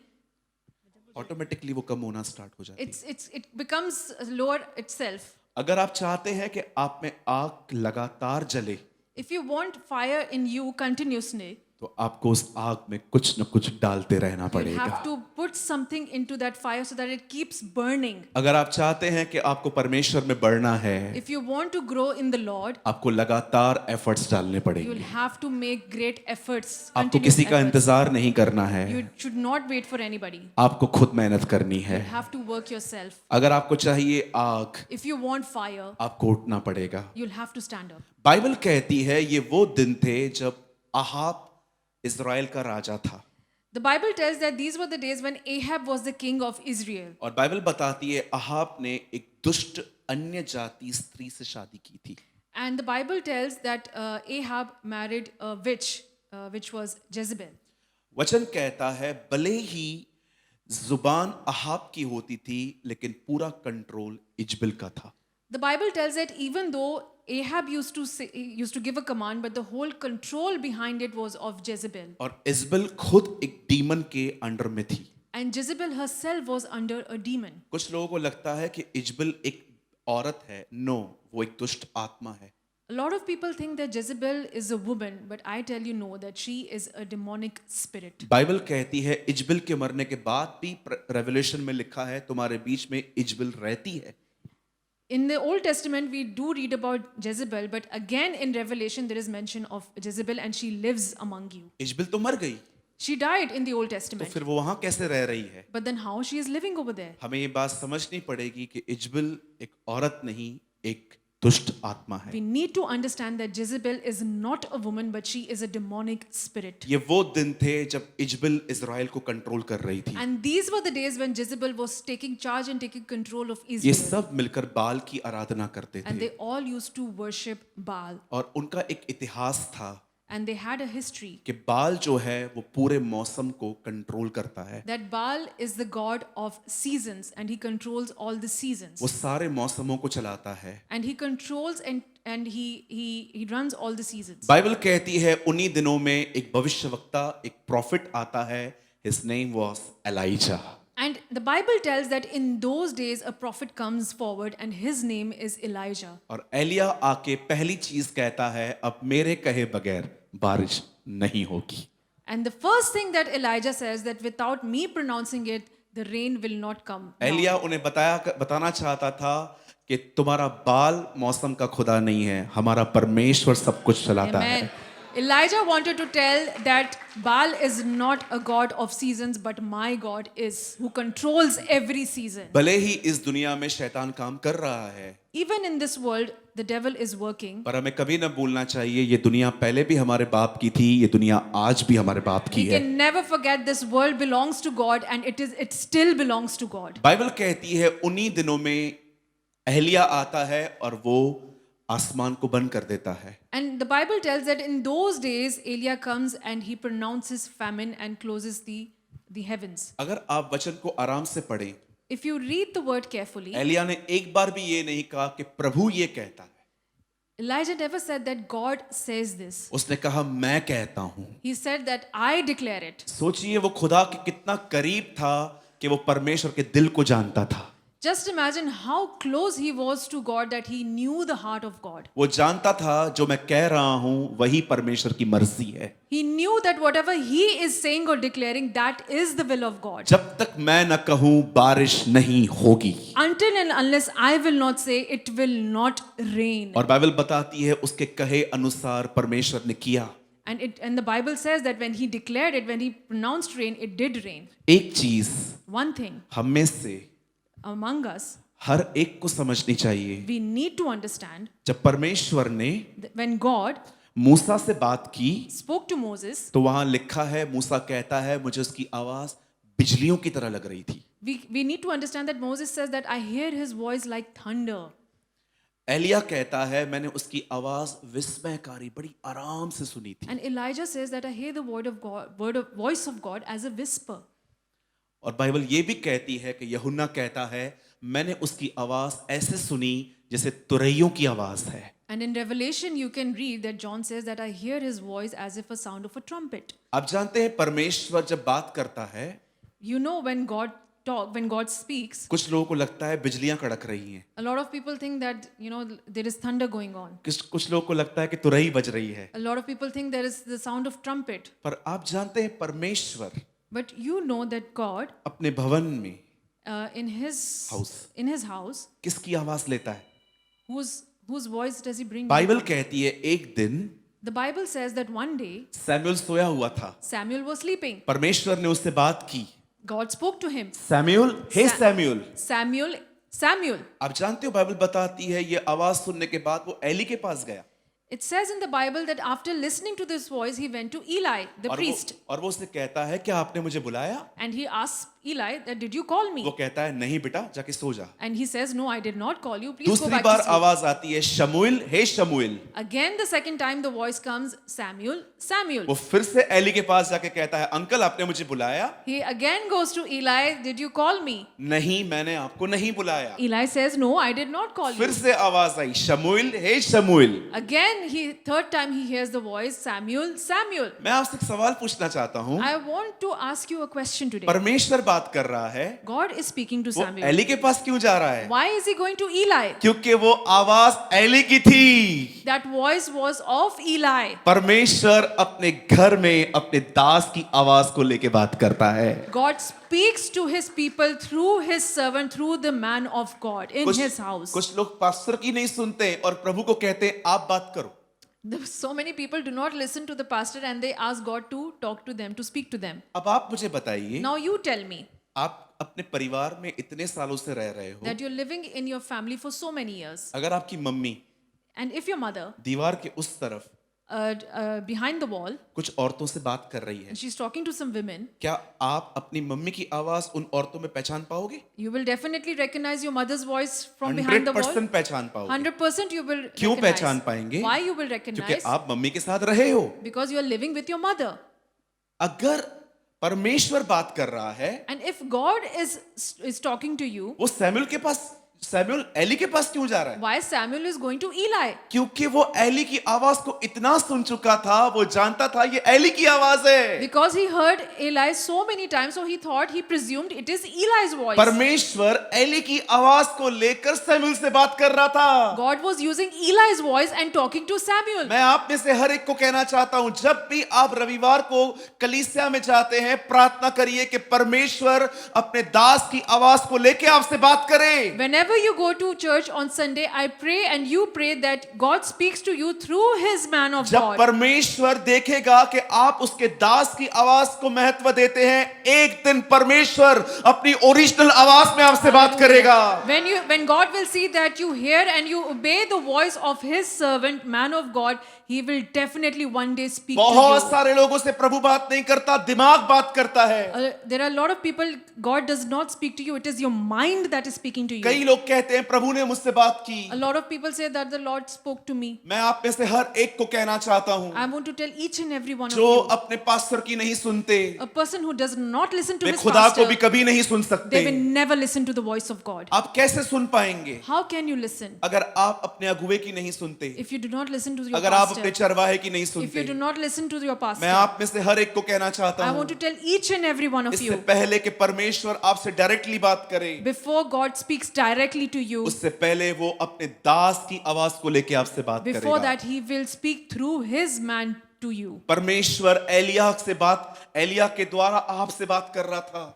automatically वो कम होना स्टार्ट हो जाती है. it becomes lower itself. अगर आप चाहते हैं कि आप में आग लगातार जले, If you want fire in you continuously, तो आपको उस आग में कुछ न कुछ डालते रहना you पड़ेगा. have to put something into that fire so that it keeps burning. अगर आप चाहते हैं कि आपको परमेश्वर में बढ़ना है, If you want to grow in the Lord, आपको लगातार एफर्ट्स डालने you'll पड़ेंगे. have to make great efforts. आपको continuous किसी का efforts. इंतजार नहीं करना है, You should not wait for anybody. आपको खुद मेहनत करनी है. You have to work yourself. अगर आपको चाहिए आग, If you want fire, आपको उठना पड़ेगा. you'll have to stand up. Bible कहती है ये वो दिन थे जब आहाब इज़राइल का राजा था. The Bible tells that these were the days when Ahab was the king of Israel. और बाइबल बताती है आहाब ने एक दुष्ट अन्य जाति स्त्री से शादी की थी. And the Bible tells that Ahab married a witch, which was Jezebel. वचन कहता है भले ही जुबान आहाब की होती थी, लेकिन पूरा कंट्रोल इजबेल का था. The Bible tells that even though Ahab used to give a command, but the whole control behind it was of Jezebel. और इजबल खुद एक डीमन के अंडर में थी। And Jezebel herself was under a demon. कुछ लोगों को लगता है कि इजबल एक औरत है। नो, वो एक दुष्ट आत्मा है। A lot of people think that Jezebel is a woman, but I tell you no, that she is a demonic spirit. Bible कहती है इजबल के मरने के बाद भी रेवलेशन में लिखा है तुम्हारे बीच में इजबल रहती है। In the Old Testament, we do read about Jezebel, but again in Revelation, there is mention of Jezebel and she lives among you. इजबल तो मर गई, She died in the Old तो Testament. फिर वो वहां कैसे रह रही है? But then how she is living over there? हमें ये बात समझनी पड़ेगी कि इजबल एक औरत नहीं, एक दुष्ट आत्मा है। We need to understand that Jezebel is not a woman, but she is a demonic spirit. ये वो दिन थे जब इजबल इजराइल को कंट्रोल कर रही थी। And these were the days when Jezebel was taking charge and taking control of ये Israel. सब मिलकर बाल की आराधना करते And थे they all used to worship Baal. और उनका एक इतिहास था And they had a history कि बाल जो है वो पूरे मौसम को कंट्रोल करता है। that Baal is the god of seasons and he controls all the वो seasons. सारे मौसमों को चलाता है। And he controls and he runs all the seasons. Bible कहती है उन्हीं दिनों में एक भविष्यवक्ता, एक प्रॉफिट आता है। His name was Elijah. And the Bible tells that in those days a prophet comes forward and his name is Elijah. और एलिया आके पहली चीज कहता है अब मेरे कहे बगैर बारिश नहीं होगी। And the first thing that Elijah says that without me pronouncing it, the rain will not come. down. Elia उन्हें बताना चाहता था कि तुम्हारा बाल मौसम का खुदा नहीं है, हमारा परमेश्वर सब कुछ चलाता Amen. है। Elijah wanted to tell that Baal is not a god of seasons, but my God is, who controls every season. भले ही इस दुनिया में शैतान काम कर रहा है, Even in this world, the devil is working. पर हमें कभी न भूलना चाहिए ये दुनिया पहले भी हमारे बाप की थी, ये दुनिया आज भी हमारे बाप की We है। can never forget this world belongs to God and it still belongs to God. Bible कहती है उन्हीं दिनों में एलिया आता है और वो आसमान को बंद कर देता है। And the Bible tells that in those days, Elijah comes and he pronounces famine and closes the heavens. अगर आप वचन को आराम से पढ़ें, If you read the word carefully, Elia ने एक बार भी ये नहीं कहा कि प्रभु ये कहता है। Elijah never said that God says this. उसने कहा मैं कहता हूं। He said that I declare it. सोचिए वो खुदा के कितना करीब था कि वो परमेश्वर के दिल को जानता था। Just imagine how close he was to God that he knew the heart of God. वो जानता था जो मैं कह रहा हूं वही परमेश्वर की मर्जी है। He knew that whatever he is saying or declaring, that is the will of God. जब तक मैं न कहूं बारिश नहीं होगी। Until and unless I will not say, it will not rain. और बाइबल बताती है उसके कहे अनुसार परमेश्वर ने किया। And the Bible says that when he declared it, when he pronounced rain, it did rain. एक चीज One thing हम में से among us, हर एक को समझनी चाहिए, we need to understand जब परमेश्वर ने that when God मूसा से बात की spoke to Moses, तो वहां लिखा है मूसा कहता है मुझे उसकी आवाज बिजलियों की तरह लग रही थी। we need to understand that Moses says that I hear his voice like thunder. Elia कहता है मैंने उसकी आवाज विस्मयकारी बड़ी आराम से सुनी थी। And Elijah says that I hear the voice of God as a whisper. और बाइबल ये भी कहती है कि यूहन्ना कहता है मैंने उसकी आवाज ऐसे सुनी जैसे तुरैयों की आवाज है। And in Revelation you can read that John says that I hear his voice as if a sound of a trumpet. आप जानते हैं परमेश्वर जब बात करता है You know when God speaks, कुछ लोगों को लगता है बिजलियां कड़क रही हैं, a lot of people think that there is thunder going on. कुछ लोगों को लगता है कि तुरई बज रही है। A lot of people think there is the sound of trumpet. पर आप जानते हैं परमेश्वर But you know that God अपने भवन में in his house, किसकी आवाज लेता है? whose voice does he bring? Bible कहती है एक दिन The Bible says that one day Samuel सोया हुआ था, Samuel was sleeping. परमेश्वर ने उससे बात की। God spoke to him. Samuel, हे सैमुअल। Samuel. आप जानते हो बाइबल बताती है ये आवाज सुनने के बाद वो एली के पास गया। It says in the Bible that after listening to this voice, he went to Eli, the priest, और वो उससे कहता है क्या आपने मुझे बुलाया? and he asks Eli that, did you call वो me? कहता है नहीं बेटा, जाके सो जा। And he says, no, I did not call you. Please go दूसरी back बार to sleep. आवाज आती है शमूएल, हे शमूएल। Again, the second time the voice comes, Samuel, Samuel. वो फिर से एली के पास जाके कहता है अंकल आपने मुझे बुलाया? He again goes to Eli, did you call me? नहीं, मैंने आपको नहीं बुलाया। Eli says, no, I did not call फिर you. से आवाज आई शमूएल, हे शमूएल। Again, third time he hears the voice, Samuel, Samuel. मैं आपसे एक सवाल पूछना चाहता हूँ। I want to ask you a question today. परमेश्वर बात कर रहा है, God is speaking to वो Samuel. एली के पास क्यों जा रहा है? Why is he going to Eli? क्योंकि वो आवाज एली की थी। That voice was of Eli. परमेश्वर अपने घर में अपने दास की आवाज को लेके बात करता है। God speaks to his people through his servant, through the man of God in his house. कुछ लोग पास्टर की नहीं सुनते और प्रभु को कहते हैं आप बात करो। So many people do not listen to the pastor and they ask God to talk to them, to speak to them. अब आप मुझे बताइए, Now you tell me आप अपने परिवार में इतने सालों से रह रहे हो, that you're living in your family for so many years. अगर आपकी mummy And if your mother, दीवार के उस तरफ behind the wall, कुछ औरतों से बात कर रही है, and she's talking to some women, क्या आप अपनी मम्मी की आवाज उन औरतों में पहचान पाओगे? you will definitely recognize your mother's voice from behind the wall. 100% पहचान पाओगे। 100% you will क्यों recognize. पहचान पाएंगे? Why you will क्योंकि recognize? आप मम्मी के साथ रहे हो। Because you are living with your mother. अगर परमेश्वर बात कर रहा है, And if God is talking to you, वो सैमुअल एली के पास क्यों जा रहा है? why Samuel is going to Eli? क्योंकि वो एली की आवाज को इतना सुन चुका था, वो जानता था ये एली की आवाज है। Because he heard Eli so many times, so he presumed it is Eli's voice. परमेश्वर एली की आवाज को लेकर सैमुअल से बात कर रहा था। God was using Eli's voice and talking to Samuel. मैं आप में से हर एक को कहना चाहता हूं, जब भी आप रविवार को कलीसिया में जाते हैं, प्रार्थना करिए कि परमेश्वर अपने दास की आवाज को लेकर आपसे बात करे। Whenever you go to church on Sunday, I pray and you pray that God speaks to you through his man of जब God. परमेश्वर देखेगा कि आप उसके दास की आवाज को महत्व देते हैं, एक दिन परमेश्वर अपनी ओरिजिनल आवाज में आपसे बात करेगा। When God will see that you hear and you obey the voice of his servant, man of God, he will definitely one day speak to बहुत you. सारे लोगों से प्रभु बात नहीं करता, दिमाग बात करता है। There are a lot of people, God does not speak to you, it is your mind that is speaking to you. कई लोग कहते हैं प्रभु ने मुझसे बात की। A lot of people say that the Lord spoke to me. मैं आप में से हर एक को कहना चाहता हूं, I want to tell each and every one of जो you, अपने पास्टर की नहीं सुनते, a person who does not listen to way his खुदा को pastor, भी कभी नहीं सुन सकते। they will never listen to the voice of God. आप कैसे सुन पाएंगे How can you listen अगर आप अपने अगुवे की नहीं सुनते, if you do not listen to your अगर आप अपने pastor? चरवाहे की नहीं If you सुनते? do not listen to your मैं pastor, आप में से हर एक को कहना चाहता I हूं, want to tell each and every one of इससे you, पहले कि परमेश्वर आपसे डायरेक्टली बात करे, before God speaks directly to you, उससे पहले वो अपने दास की आवाज को लेके आपसे बात before करेगा। that he will speak through his man to you. परमेश्वर एलिया के द्वारा आपसे बात कर रहा था।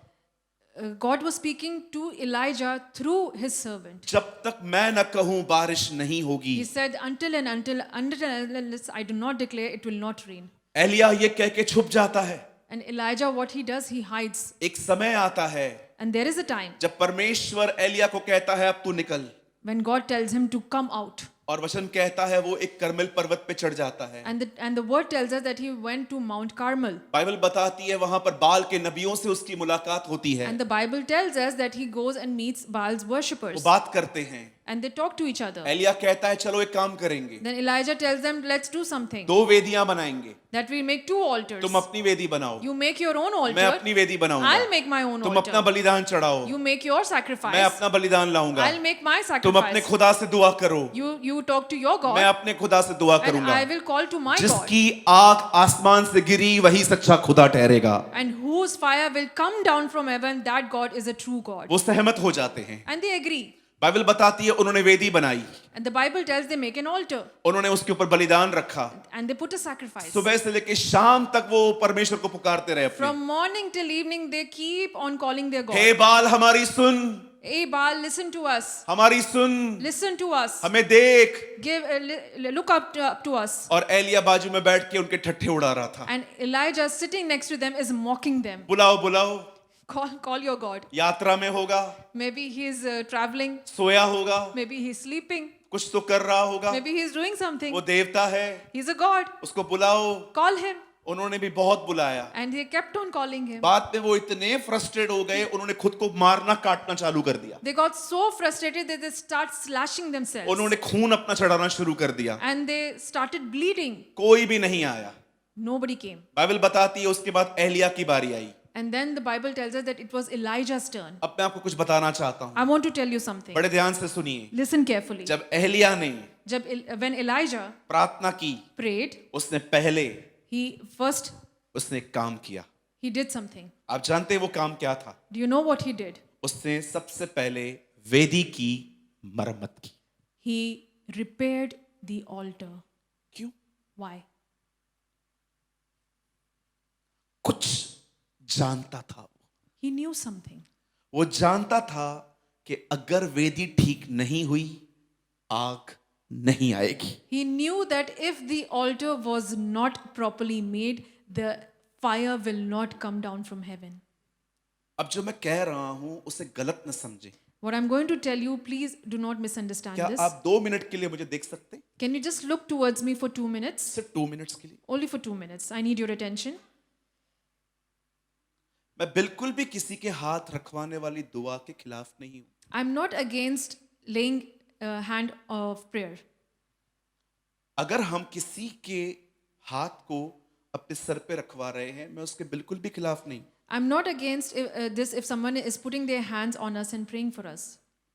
God was speaking to Elijah through his servant. जब तक मैं न कहूं बारिश नहीं होगी, He said, until unless I do not declare, it will not rain. Elia ये कह के छुप जाता है। And Elijah, what he does, he hides. एक समय आता है And there is a time जब परमेश्वर एलिया को कहता है अब तू निकल, when God tells him to come out. और वचन कहता है वो एक करमेल पर्वत पे चढ़ जाता है। And the word tells us that he went to Mount Carmel. Bible बताती है वहां पर बाल के नबियों से उसकी मुलाकात होती है। And the Bible tells us that he goes and meets Baal's वो worshippers. बात करते हैं। And they talk to each other. Elia कहता है चलो एक काम करेंगे, Then Elijah tells them, let's do something. 2 वेदियां बनाएंगे, That we make 2 altars. तुम अपनी वेदी बनाओ, You make your own मैं altar. अपनी वेदी बनाऊंगा, I'll make my own तुम अपना altar. बलिदान चढ़ाओ, You make your मैं sacrifice. अपना बलिदान लाऊंगा, I'll make my तुम अपने sacrifice. खुदा से दुआ करो, You talk to your मैं God. अपने खुदा से दुआ And करूंगा। I will call to my God. जिसकी आग आसमान से गिरी वही सच्चा खुदा ठहरेगा। And whose fire will come down from heaven, that God is a true God. वो सहमत हो जाते हैं। And they agree. बाइबल बताती है उन्होंने वेदी बनाई, And the Bible tells they make an altar. उन्होंने उसके ऊपर बलिदान रखा, And they put a sacrifice. सुबह से लेकर शाम तक वो परमेश्वर को पुकारते रहे अपने। From morning till evening, they keep on calling their God. हे बाल हमारी सुन, Hey Baal, listen to us. हमारी सुन, Listen to us. हमें देख। Look up to us. और एलिया बाजू में बैठ के उनके ठट्ठे उड़ा रहा था। And Elijah sitting next to them is mocking them. बुलाओ बुलाओ, Call your God. यात्रा में होगा, Maybe he is traveling. सोया होगा, Maybe he's sleeping. कुछ तो कर रहा होगा, Maybe he is doing something. वो देवता है, He's a god. उसको बुलाओ। Call him. उन्होंने भी बहुत बुलाया। And they kept on calling him. बाद में वो इतने फ्रस्ट्रेट हो गए, उन्होंने खुद को मारना काटना चालू कर दिया। They got so frustrated that they start slashing themselves. उन्होंने खून अपना चढ़ाना शुरू कर दिया। And they started bleeding. कोई भी नहीं आया। Nobody came. बाइबल बताती है उसके बाद एलिया की बारी आई। And then the Bible tells us that it was Elijah's turn. अब मैं आपको कुछ बताना चाहता हूँ, I want to tell you something. बड़े ध्यान से सुनिए। Listen carefully. जब एलिया ने When Elijah प्रार्थना की, prayed, उसने पहले उसने एक काम किया। he did something. आप जानते हैं वो काम क्या था? Do you know what he did? उसने सबसे पहले वेदी की मरम्मत की। He repaired the altar. क्यों? Why? कुछ जानता था वो। He knew something. वो जानता था कि अगर वेदी ठीक नहीं हुई, आग नहीं आएगी। He knew that if the altar was not properly made, the fire will not come down from heaven. अब जो मैं कह रहा हूं उसे गलत न समझे। What I'm going to tell you, please do not misunderstand क्या this. आप 2 मिनट के लिए मुझे देख सकते हैं? Can you just look towards me for 2 minutes? सिर्फ 2 मिनट्स के लिए। Only for 2 minutes. I need your attention. मैं बिल्कुल भी किसी के हाथ रखवाने वाली दुआ के खिलाफ नहीं हूं। I'm not against laying a hand of prayer. अगर हम किसी के हाथ को अपने सर पे रखवा रहे हैं, मैं उसके बिल्कुल भी खिलाफ नहीं। I'm not against this if someone is putting their hands on us and praying for us.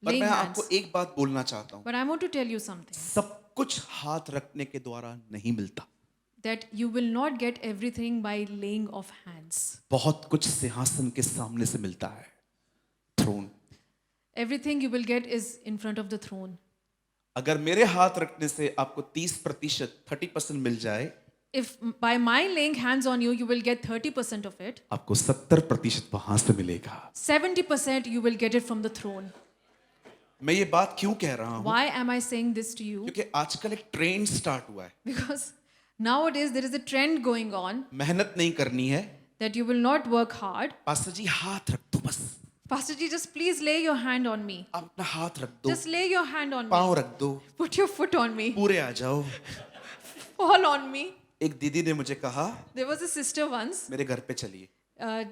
पर Laying मैं hands. आपको एक बात बोलना चाहता हूं, But I want to tell you something. सब कुछ हाथ रखने के द्वारा नहीं मिलता। That you will not get everything by laying of hands. बहुत कुछ सिंहासन के सामने से मिलता है, throne. Everything you will get is in front of the throne. अगर मेरे हाथ रखने से आपको 30%, 30% मिल जाए, If by my laying hands on you, you will get 30% of it. आपको 70% वहां से मिलेगा। 70% you will get it from the throne. मैं ये बात क्यों कह रहा हूं? Why am I saying this to you? क्योंकि आजकल एक ट्रेंड स्टार्ट हुआ है। Because nowadays there is a trend going on मेहनत नहीं करनी है, that you will not work hard. Pastor ji हाथ रख दो बस। Pastor ji, just please lay your hand on me. आप अपना हाथ रख दो, Just lay your hand on me. पाँव रख दो, Put your foot on me. पूरे आ जाओ। Fall on me. एक दीदी ने मुझे कहा, There was a sister once, मेरे घर पे चलिए।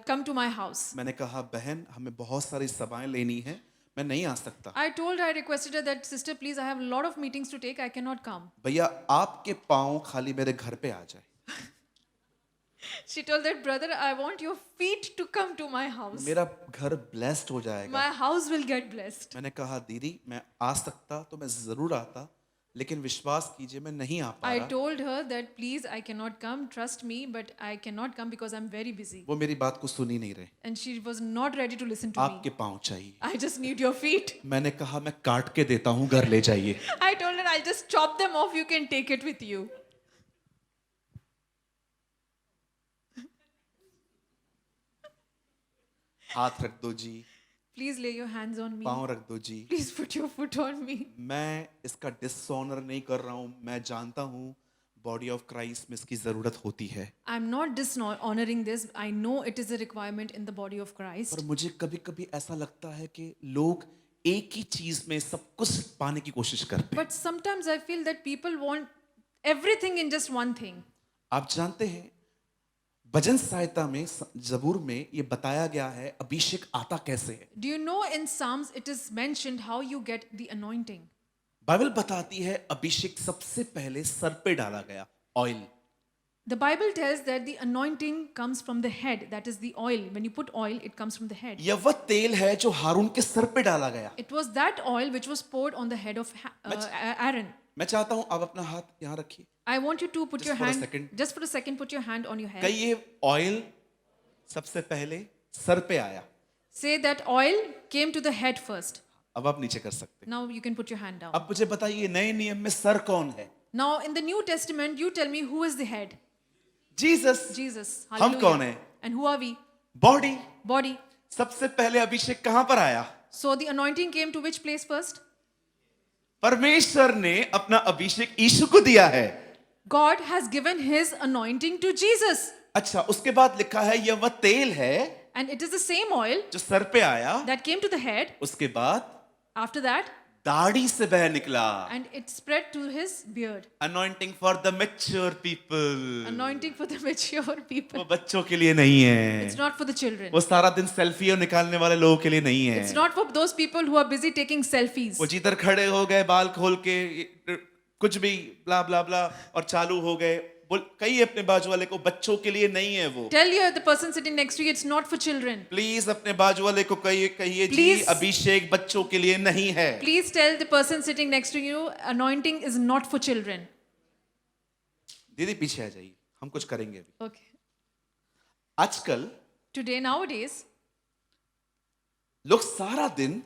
come to my house. मैंने कहा, बहन हमें बहुत सारी सभाएं लेनी है, मैं नहीं आ सकता। I told her, I requested her that, sister, please, I have a lot of meetings to take. I cannot come. भैया आपके पाँव खाली मेरे घर पे आ जाए। She told that, brother, I want your feet to come to my house. मेरा घर ब्लेस्ड हो जाएगा। My house will get blessed. मैंने कहा, दीदी मैं आ सकता तो मैं जरूर आता, लेकिन विश्वास कीजिए मैं नहीं आ पा I रहा। told her that, please, I cannot come. Trust me, but I cannot come because I'm very busy. वो मेरी बात को सुन ही नहीं रहे। And she was not ready to listen to me. आपके पाँव चाहिए। I just need your feet. मैंने कहा मैं काट के देता हूँ, घर ले जाइए। I told her, I'll just chop them off. You can take it with you. हाथ रख दो जी, Please lay your hands on me. पाँव रख दो जी। Please put your foot on me. मैं इसका डिसऑनर नहीं कर रहा हूँ, मैं जानता हूँ बॉडी ऑफ क्राइस्ट में इसकी जरूरत होती है। I'm not dishonoring this. I know it is a requirement in the body of Christ. पर मुझे कभी-कभी ऐसा लगता है कि लोग एक ही चीज में सब कुछ पाने की कोशिश करते हैं। But sometimes I feel that people want everything in just one thing. आप जानते हैं भजन सहायता में, जबूर में ये बताया गया है अभिषेक आता कैसे है। Do you know in Psalms it is mentioned how you get the anointing? Bible बताती है अभिषेक सबसे पहले सर पे डाला गया, oil. The Bible tells that the anointing comes from the head, that is the oil. When you put oil, it comes from the head. यह वह तेल है जो हारून के सर पे डाला गया। It was that oil which was poured on the head of Aaron. मैं चाहता हूं आप अपना हाथ यहाँ रखिए। I want you to put Just your for a hand, second. just for a second, put your hand on your head. कई ये ऑयल सबसे पहले सर पे आया, Say that oil came to the head first. अब आप नीचे कर सकते हैं। Now you can put your hand down. अब मुझे बताइए नए नियम में सर कौन है? Now in the New Testament, you tell me who is the head? Jesus. Jesus. हम Hallelujah. कौन हैं? And who are we? Body. Body. सबसे पहले अभिषेक कहां पर आया? So the anointing came to which place first? परमेश्वर ने अपना अभिषेक यीशु को दिया है। God has given his anointing to Jesus. अच्छा, उसके बाद लिखा है यह वह तेल है And it is the same oil जो सर पे आया। that came to the head. उसके बाद After that, दाढ़ी से बह निकला. and it spread to his beard. Anointing for the mature people. Anointing for the mature people. वो बच्चों के लिए नहीं है. It's not for the children. वो सारा दिन सेल्फी निकालने वाले लोगों के लिए नहीं है. It's not for those people who are busy taking selfies. वो जिधर खड़े हो गए बाल खोल के कुछ भी ब्ला ब्ला ब्ला और चालू हो गए. बोल कहीं अपने बाजू वाले को बच्चों के लिए नहीं है वो. Tell you the person sitting next to you, it's not for children. Please अपने बाजू वाले को कहिए जी Please. अभिषेक बच्चों के लिए नहीं है. Please tell the person sitting next to you, anointing is not for children. दीदी पीछे आ जाइए, हम कुछ करेंगे अभी. Okay. आजकल Today, nowadays, लोग सारा दिन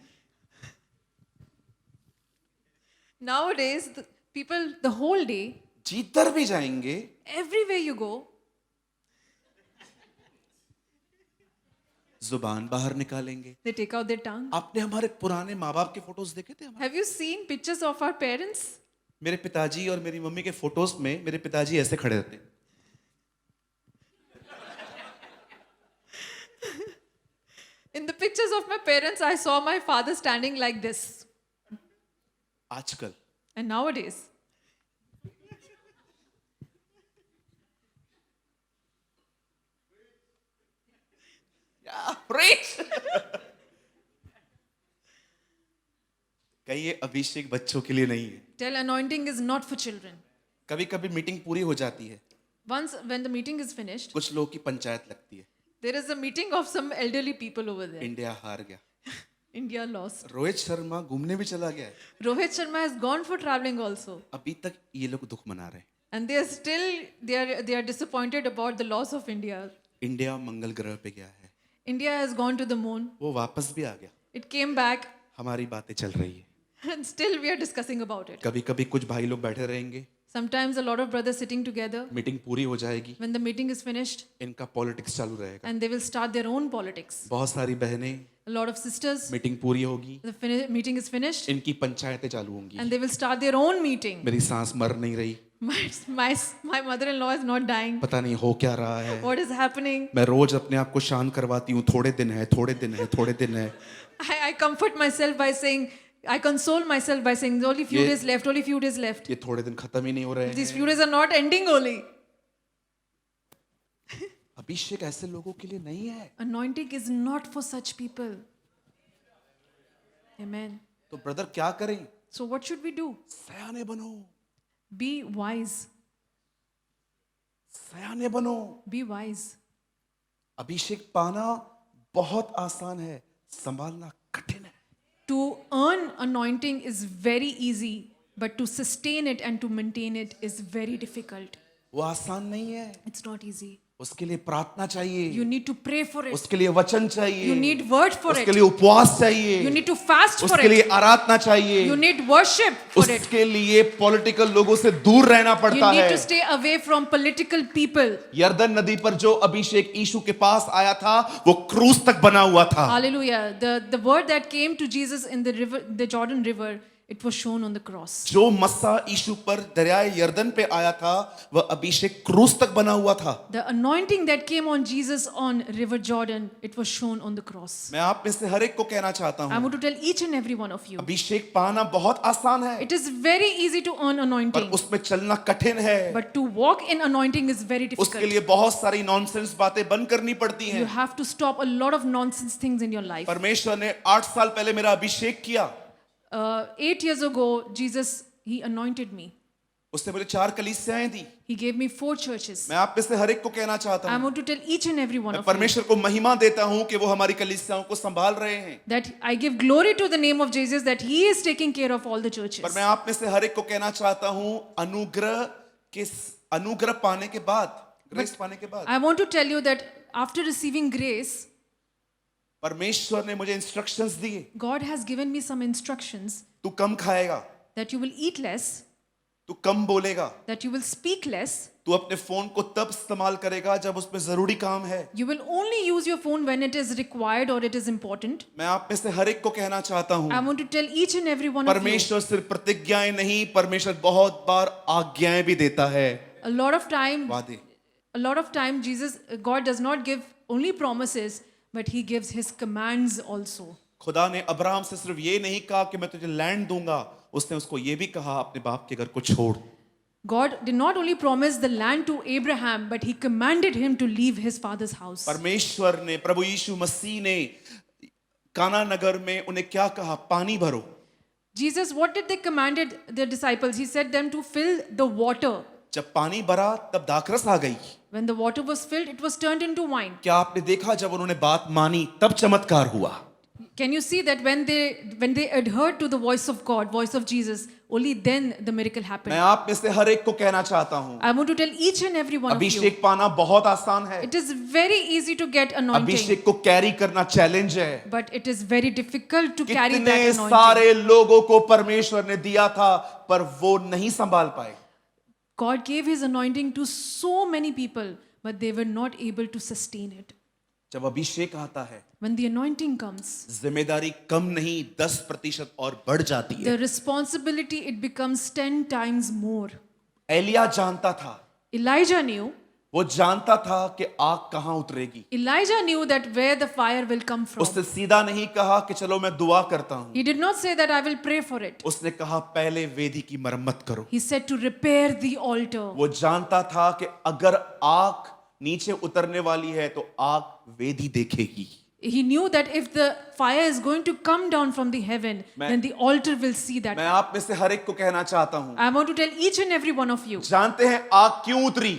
the people, the whole day, जिधर भी जाएंगे everywhere you go, जुबान बाहर निकालेंगे. they take out their tongue. आपने हमारे पुराने माँ बाप के फोटोज देखे थे? Have you seen pictures of our parents? मेरे पिताजी और मेरी मम्मी के फोटोज में मेरे पिताजी ऐसे खड़े रहते. In the pictures of my parents, I saw my father standing like this. आजकल And nowadays, कहिए अभिषेक बच्चों के लिए नहीं है. tell anointing is not for children. कभी कभी मीटिंग पूरी हो जाती है, Once, when the meeting is finished, कुछ लोगों की पंचायत लगती है. there is a meeting of some elderly people over there. India हार गया. India lost. रोहित शर्मा घूमने भी चला गया है. Rohit Sharma has gone for traveling also. अभी तक ये लोग दुख मना रहे हैं. And they are still, they are disappointed about the loss of India. India मंगल ग्रह पे गया है. India has gone to the moon. वो वापस भी आ गया. It came back हमारी बातें चल रही है. and still we are discussing about it. कभी कभी कुछ भाई लोग बैठे रहेंगे, Sometimes a lot of brothers sitting together. Meeting पूरी हो जाएगी, When the meeting is finished, इनका पॉलिटिक्स चालू रहेगा. and they will start their own politics. बहुत सारी बहनें, A lot of sisters, meeting पूरी होगी, meeting is finished, इनकी पंचायतें चालू होंगी. and they will start their own meeting. मेरी सांस मर नहीं रही, My mother-in-law is not dying. पता नहीं हो क्या रहा है. What is happening? मैं रोज अपने आप को शांत करवाती हूँ, थोड़े दिन है, थोड़े दिन है, थोड़े दिन है. I comfort myself by saying, I console myself by saying, only few ये- days left, only few days left. ये थोड़े दिन खत्म ही नहीं हो रहे These हैं. few days are not ending only. अभिषेक ऐसे लोगों के लिए नहीं है. Anointing is not for such people. Amen. तो ब्रदर क्या करें? So what should we do? सयाने बनो, Be wise. सयाने बनो. Be wise. अभिषेक पाना बहुत आसान है, संभालना कठिन है. To earn anointing is very easy, but to sustain it and to maintain it is very difficult. वो आसान नहीं है. It's not easy. उसके लिए प्रार्थना चाहिए, You need to pray for it. उसके लिए वचन चाहिए, You need word for उसके it. लिए उपवास चाहिए, You need to fast for उसके लिए it. आराधना चाहिए, You need worship for it. उसके लिए पॉलिटिकल लोगों से दूर रहना You पड़ता need है. to stay away from political people. यरदन नदी पर जो अभिषेक यीशु के पास आया था वो क्रूस तक बना हुआ था. Hallelujah. The word that came to Jesus in the river, the Jordan River, it was shown on the cross. जो मस्सा यीशु पर दरियाए यरदन पे आया था वह अभिषेक क्रूस तक बना हुआ था. The anointing that came on Jesus on River Jordan, it was shown on the cross. मैं आप में से हर एक को कहना चाहता I हूँ, want to tell each and every one of you, अभिषेक पाना बहुत आसान है, it is very easy to earn पर anointing, उसमें चलना कठिन है. but to walk in anointing is very उसके difficult. लिए बहुत सारी नॉनसेंस बातें बंद करनी पड़ती You हैं. have to stop a lot of nonsense things in your life. परमेश्वर ने 8 साल पहले मेरा अभिषेक किया. 8 years ago, Jesus, He anointed me. उसने मुझे 4 कलीसियाएं दी. He gave me 4 churches. मैं आप में से हर एक को कहना चाहता I हूँ, want to tell each and every one मैं of you परमेश्वर को महिमा देता हूँ कि वो हमारी कलीसियाओं को संभाल रहे हैं. that I give glory to the name of Jesus that He is taking care of all the पर churches. मैं आप में से हर एक को कहना चाहता हूँ, अनुग्रह पाने के बाद, ग्रेस पाने के बाद I want to tell you that after receiving grace, परमेश्वर ने मुझे इंस्ट्रक्शंस दिए. God has given me some instructions तू कम खाएगा, that you will eat less, तू कम बोलेगा, that you will speak less, तू अपने फोन को तब इस्तेमाल करेगा जब उसमें जरूरी काम है. you will only use your phone when it is required or it is important. मैं आप में से हर एक को कहना चाहता हूँ, I want to tell each and every one of you, परमेश्वर सिर्फ प्रतिज्ञाएं नहीं, परमेश्वर बहुत बार आज्ञाएं भी देता है. a lot of time, वादे. God does not give only promises, but He gives His commands also. खुदा ने अब्राहम से सिर्फ ये नहीं कहा कि मैं तुझे लैंड दूंगा, उसने उसको ये भी कहा अपने बाप के घर को छोड़। God did not only promise the land to Abraham, but he commanded him to leave his father's house. परमेश्वर ने, प्रभु यीशु मसीह ने काना नगर में उन्हें क्या कहा? पानी भरो। Jesus, what did they commanded the disciples? He said them to fill the water. जब पानी भरा तब दाखरस आ गई। When the water was filled, it was turned into wine. क्या आपने देखा जब उन्होंने बात मानी तब चमत्कार हुआ? Can you see that when they adhered to the voice of God, voice of Jesus, only then the miracle मैं happened. आप में से हर एक को कहना चाहता हूँ, I want to tell each and every one of you, अभिषेक पाना बहुत आसान है, it is very easy to get anointing, अभिषेक को कैरी करना चैलेंज है। but it is very difficult to carry कितने that anointing. सारे लोगों को परमेश्वर ने दिया था पर वो नहीं संभाल पाए। God gave his anointing to so many people, but they were not able to sustain it. जब अभिषेक आता है, When the anointing comes, जिम्मेदारी कम नहीं 10% और बढ़ जाती है। the responsibility, it becomes 10 times more. Elia जानता था, Elijah knew. वो जानता था कि आग कहाँ उतरेगी। Elijah knew that where the fire will come from. उसने सीधा नहीं कहा कि चलो मैं दुआ करता हूँ, He did not say that I will pray for it. उसने कहा पहले वेदी की मरम्मत करो। He said to repair the altar. वो जानता था कि अगर आग नीचे उतरने वाली है तो आग वेदी देखेगी। He knew that if the fire is going to come down from the heaven, then the altar will see that. मैं आप में से हर एक को कहना चाहता हूँ, I want to tell each and every one of you. जानते हैं आग क्यों उतरी?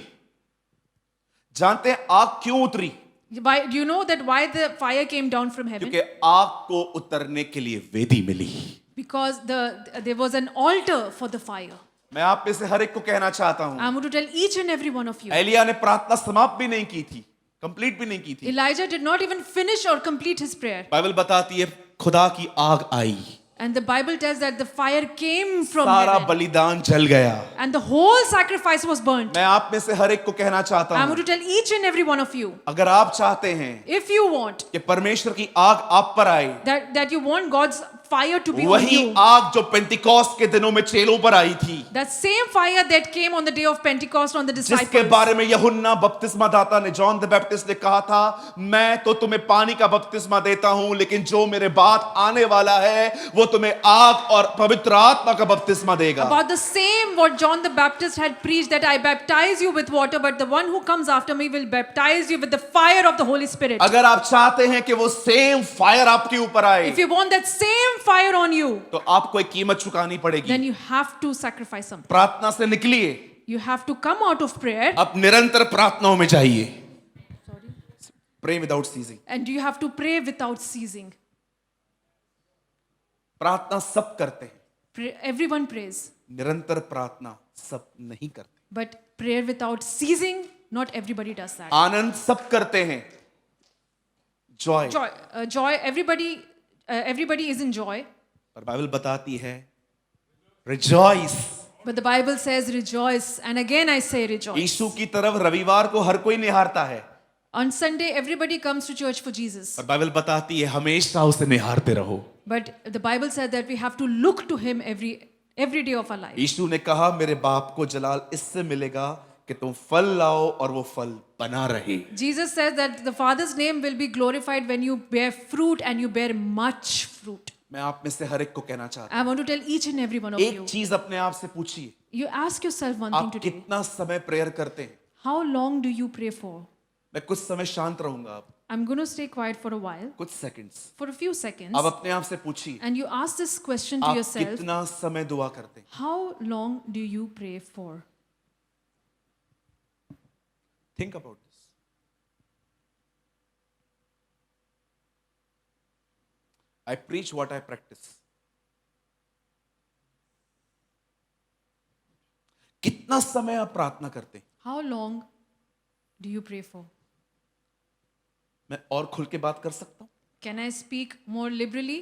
जानते हैं आग क्यों उतरी? Why, do you know that why the fire came down from heaven? क्योंकि आग को उतरने के लिए वेदी मिली। Because there was an altar for the fire. मैं आप में से हर एक को कहना चाहता हूँ, I want to tell each and every one of you. Elia ने प्रार्थना समाप्त भी नहीं की थी, कंप्लीट भी नहीं की थी। Elijah did not even finish or complete his prayer. Bible बताती है खुदा की आग आई, And the Bible tells that the fire came from सारा heaven. बलिदान जल गया। And the whole sacrifice was burnt. मैं आप में से हर एक को कहना चाहता I हूँ, want to tell each and every one of you, अगर आप चाहते हैं if you want, कि परमेश्वर की आग आप पर आए, that you want God's fire to be on वही you. आग जो पेंटिकॉस्ट के दिनों में चेलों पर आई थी, That same fire that came on the day of Pentecost on the जिसके disciples. बारे में यूहन्ना बपतिस्मा दाता ने, जॉन द बैप्टिस्ट ने कहा था, मैं तो तुम्हें पानी का बपतिस्मा देता हूं, लेकिन जो मेरे बाद आने वाला है वो तुम्हें आग और पवित्र आत्मा का बपतिस्मा देगा। About the same what John the Baptist had preached, that I baptize you with water, but the one who comes after me will baptize you with the fire of the Holy Spirit. अगर आप चाहते हैं कि वो same fire आपके ऊपर आए, If you want that same fire on you, तो आपको एक कीमत चुकानी पड़ेगी। then you have to sacrifice something. प्रार्थना से निकलिए, You have to come out of prayer, अब निरंतर प्रार्थनाओं में जाइए। Pray without ceasing। and you have to pray without ceasing. प्रार्थना सब करते हैं, Everyone prays, निरंतर प्रार्थना सब नहीं करते। but prayer without ceasing, not everybody does that. आनंद सब करते हैं, Joy, Joy, everybody is in joy, पर बाइबल बताती है rejoice. but the Bible says rejoice, and again I say rejoice. यीशु की तरफ रविवार को हर कोई निहारता है, On Sunday, everybody comes to church for Jesus. पर बाइबल बताती है हमेशा उसे निहारते रहो। But the Bible said that we have to look to Him every day of our life. यीशु ने कहा मेरे बाप को जलाल इससे मिलेगा कि तुम फल लाओ और वो फल बना रहे। Jesus says that the Father's name will be glorified when you bear fruit and you bear much fruit. मैं आप में से हर एक को कहना चाहता I want to tell each and every one of हूं, एक you. चीज अपने आप से पूछिए, You ask yourself one thing आप today. कितना समय प्रेयर करते हैं? How long do you pray for? मैं कुछ समय शांत रहूंगा, आप I'm going to stay quiet for a while, कुछ seconds, for a few seconds, आप अपने आप से पूछिए, and you ask this question to आप yourself. कितना समय दुआ करते हैं? How long do you pray for? Think about this. I preach what I practice. कितना समय आप प्रार्थना करते हैं? How long do you pray for? मैं और खुल के बात कर सकता हूं? Can I speak more liberally?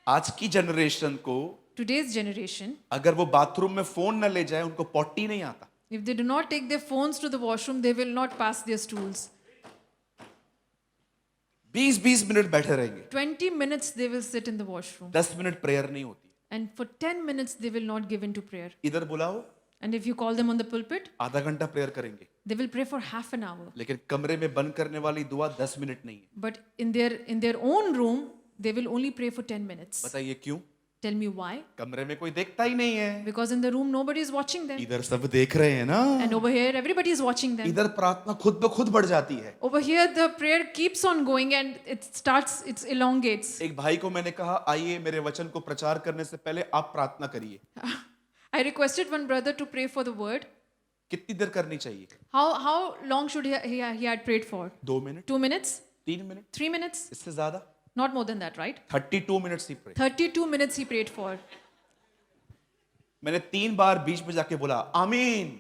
आज की जनरेशन को Today's generation, अगर वो बाथरूम में फोन न ले जाए, उनको पॉटी नहीं आता। if they do not take their phones to the washroom, they will not pass their stools. 20-20 minute बैठे रहेंगे, 20 minutes they will sit in the washroom. 10 minute prayer नहीं होती। And for 10 minutes they will not give into prayer. इधर बुलाओ, And if you call them on the pulpit, आधा घंटा prayer करेंगे, they will pray for half an hour. लेकिन कमरे में बंद करने वाली दुआ 10 मिनट नहीं है। But in their own room, they will only pray for 10 minutes. बताइए क्यों? Tell me why? कमरे में कोई देखता ही नहीं है, Because in the room nobody is watching them. इधर सब देख रहे हैं ना, And over here everybody is watching them. इधर प्रार्थना खुद ब खुद बढ़ जाती है। Over here the prayer keeps on going and it elongates. एक भाई को मैंने कहा आइए मेरे वचन को प्रचार करने से पहले आप प्रार्थना करिए। I requested one brother to pray for the word. कितनी देर करनी चाहिए? How long should he had prayed for? 2 minute, 2 minutes? 3 minute, 3 minutes? इससे ज्यादा? Not more than that, right? 32 minute ही pray. 32 minutes he prayed for. मैंने 3 बार बीच में जाके बोला आमीन।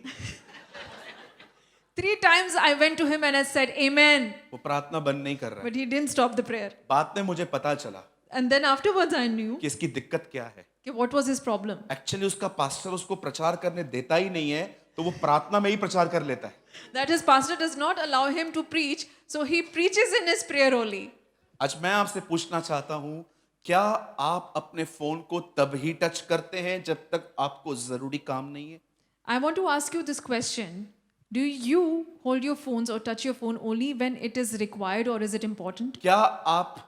3 times I went to him and I said amen, वो प्रार्थना बंद नहीं कर रहा है। but he didn't stop the prayer. बाद में मुझे पता चला And then afterwards I knew कि इसकी दिक्कत क्या है। कि what was his problem. Actually उसका पास्टर उसको प्रचार करने देता ही नहीं है, तो वो प्रार्थना में ही प्रचार कर लेता है। That his pastor does not allow him to preach, so he preaches in his prayer only. आज मैं आपसे पूछना चाहता हूं, क्या आप अपने फोन को तब ही टच करते हैं जब तक आपको जरूरी काम नहीं है? I want to ask you this question. Do you hold your phones or touch your phone only when it is required or is it important? क्या आप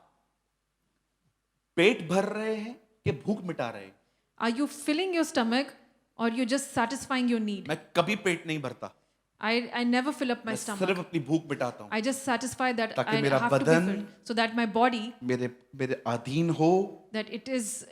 पेट भर रहे हैं कि भूख मिटा रहे हैं? Are you filling your stomach or you're just satisfying your need? मैं कभी पेट नहीं भरता, I never fill up my मैं stomach. सिर्फ अपनी भूख मिटाता हूँ I just satisfy that ताकि I मेरा have to be बदन filled, so that my body, मेरे अधीन हो, that it is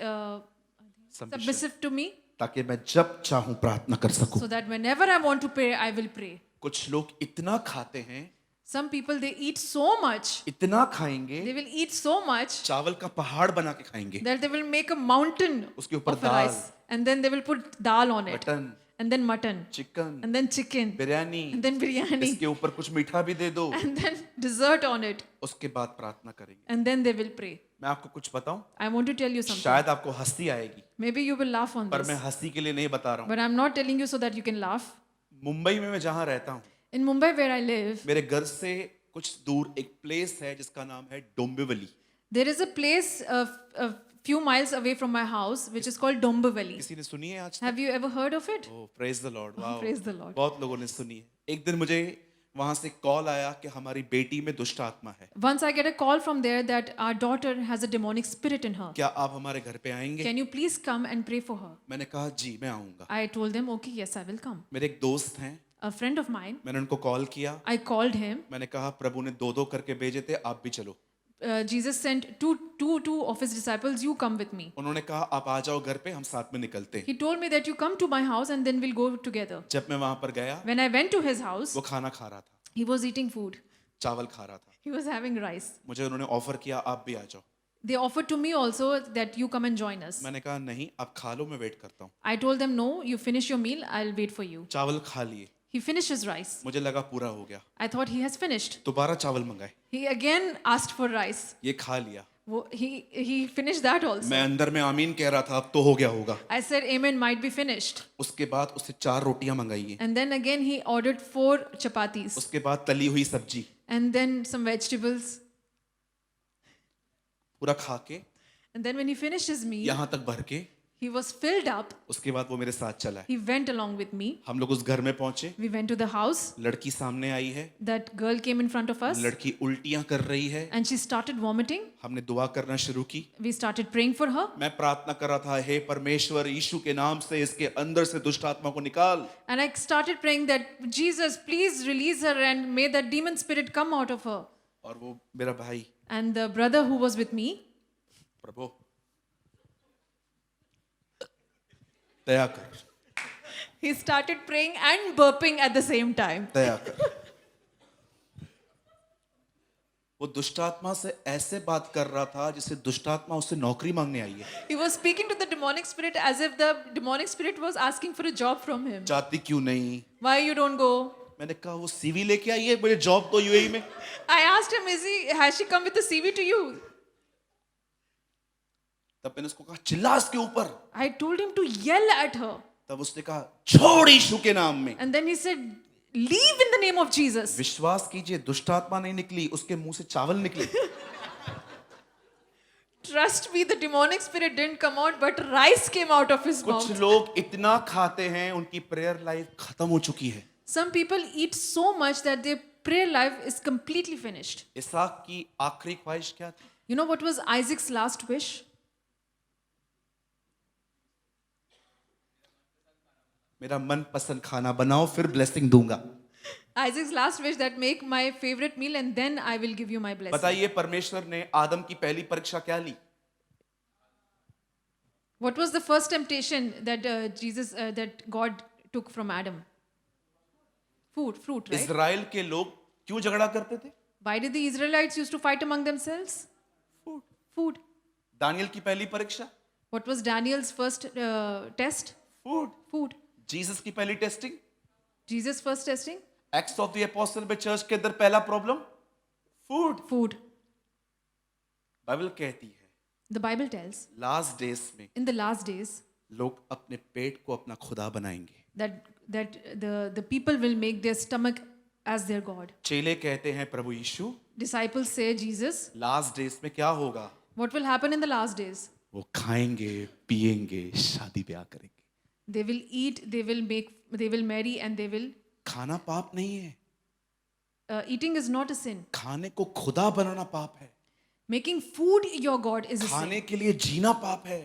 submissive to me, ताकि मैं जब चाहूं प्रार्थना कर सकूं। so that whenever I want to pray, I will pray. कुछ लोग इतना खाते हैं, Some people, they eat so much, इतना खाएंगे, they will eat so much चावल का पहाड़ बना के खाएंगे, that they will make a mountain उसके ऊपर of rice, and then they will put dal on it, mutton, and then mutton, chicken, and then chicken, biryani, and then biryani, इसके ऊपर कुछ मीठा भी दे दो, and then dessert on it, उसके बाद प्रार्थना करेंगे। and then they will pray. मैं आपको कुछ बताऊं, I want to tell you something. शायद आपको हंसी आएगी, Maybe you will laugh on पर this, मैं हंसी के लिए नहीं बता रहा हूं। but I'm not telling you so that you can laugh. Mumbai में मैं जहां रहता हूं, In Mumbai, where I live, मेरे घर से कुछ दूर एक प्लेस है जिसका नाम है Dombivli. there is a place a few miles away from my house which is called Dombivli. किसी ने सुनी है आज तक? Have you ever heard of it? Oh praise the Lord, wow, Praise the Lord. बहुत लोगों ने सुनी है। एक दिन मुझे वहां से कॉल आया कि हमारी बेटी में दुष्ट आत्मा है, Once I get a call from there that our daughter has a demonic spirit in her. क्या आप हमारे घर पे आएंगे? Can you please come and pray for her? मैंने कहा जी मैं आऊंगा। I told them, okay, yes, I will come. मेरे एक दोस्त हैं, A friend of mine, मैंने उनको कॉल किया, I called him. मैंने कहा प्रभु ने 2-2 करके भेजे थे, आप भी चलो। Jesus sent two of his disciples, you come with me. उन्होंने कहा आप आ जाओ घर पे, हम साथ में निकलते हैं। He told me that you come to my house and then we'll go together. जब मैं वहां पर गया, When I went to his house, वो खाना खा रहा था, he was eating food. चावल खा रहा था। He was having rice. मुझे उन्होंने ऑफर किया आप भी आ जाओ। They offered to me also that you come and join us. मैंने कहा नहीं, आप खा लो, मैं वेट करता हूँ। I told them, no, you finish your meal, I'll wait for you. चावल खा लिए, He finished his rice. मुझे लगा पूरा हो गया, I thought he has finished. दोबारा चावल मंगाए, He again asked for rice. ये खा लिया। He finished that also. मैं अंदर में आमीन कह रहा था, अब तो हो गया होगा। I said, amen, might be finished. उसके बाद उससे 4 रोटियां मंगाई हैं, And then again he ordered 4 chapatis. उसके बाद तली हुई सब्जी, And then some vegetables. पूरा खा के And then when he finished his meal, यहाँ तक भर के, he was filled up. उसके बाद वो मेरे साथ चला है। He went along with me. हम लोग उस घर में पहुंचे, We went to the house. लड़की सामने आई है, That girl came in front of us लड़की उल्टियां कर रही है। and she started vomiting. हमने दुआ करना शुरू की, We started praying for her. मैं प्रार्थना कर रहा था, हे परमेश्वर यीशु के नाम से इसके अंदर से दुष्ट आत्मा को निकाल। And I started praying that, Jesus, please release her and may that demon spirit come out of her. और वो मेरा भाई, And the brother who was with me, प्रभु दया कर, he started praying and burping at the same time. दया कर। वो दुष्ट आत्मा से ऐसे बात कर रहा था जिसे दुष्ट आत्मा उससे नौकरी मांगने आई है। He was speaking to the demonic spirit as if the demonic spirit was asking for a job from him. जाती क्यों नहीं? Why you don't go? मैंने कहा वो सीवी लेके आई है, मुझे जॉब तो यूएई में। I asked him, has she come with a CV to you? तब मैंने उसको कहा चिल्ला इसके ऊपर। I told him to yell at her. तब उसने कहा छोड़ यीशु के नाम में। And then he said, leave in the name of Jesus. विश्वास कीजिए दुष्ट आत्मा नहीं निकली, उसके मुंह से चावल निकले। Trust me, the demonic spirit didn't come out, but rice came out of his कुछ mouth. लोग इतना खाते हैं उनकी प्रेयर लाइफ खत्म हो चुकी है। Some people eat so much that their prayer life is completely finished. इसहाक की आखिरी ख्वाहिश क्या थी? You know what was Isaac's last wish? मेरा मनपसंद खाना बनाओ फिर ब्लेसिंग दूंगा। Isaac's last wish, that make my favorite meal and then I will give you my blessing. बताइए परमेश्वर ने आदम की पहली परीक्षा क्या ली? What was the first temptation that that God took from Adam? Fruit, right? Israel के लोग क्यों झगड़ा करते थे? Why did the Israelites used to fight among themselves? Food. Daniel की पहली परीक्षा? What was Daniel's first test? Food. Jesus की पहली testing? Jesus' first testing? Acts of the apostle में चर्च के अंदर पहला प्रॉब्लम Food. बाइबल कहती है The Bible tells last days में in the last days लोग अपने पेट को अपना खुदा बनाएंगे। that the people will make their stomach as their God. चेले कहते हैं प्रभु यीशु Disciples say, Jesus, last days में क्या होगा? what will happen in the last days? वो खाएंगे पिएंगे शादी ब्याह करेंगे। They will eat, they will marry, and they will. खाना पाप नहीं है, Eating is not a sin. खाने को खुदा बनाना पाप है। Making food your God is a sin. खाने के लिए जीना पाप है।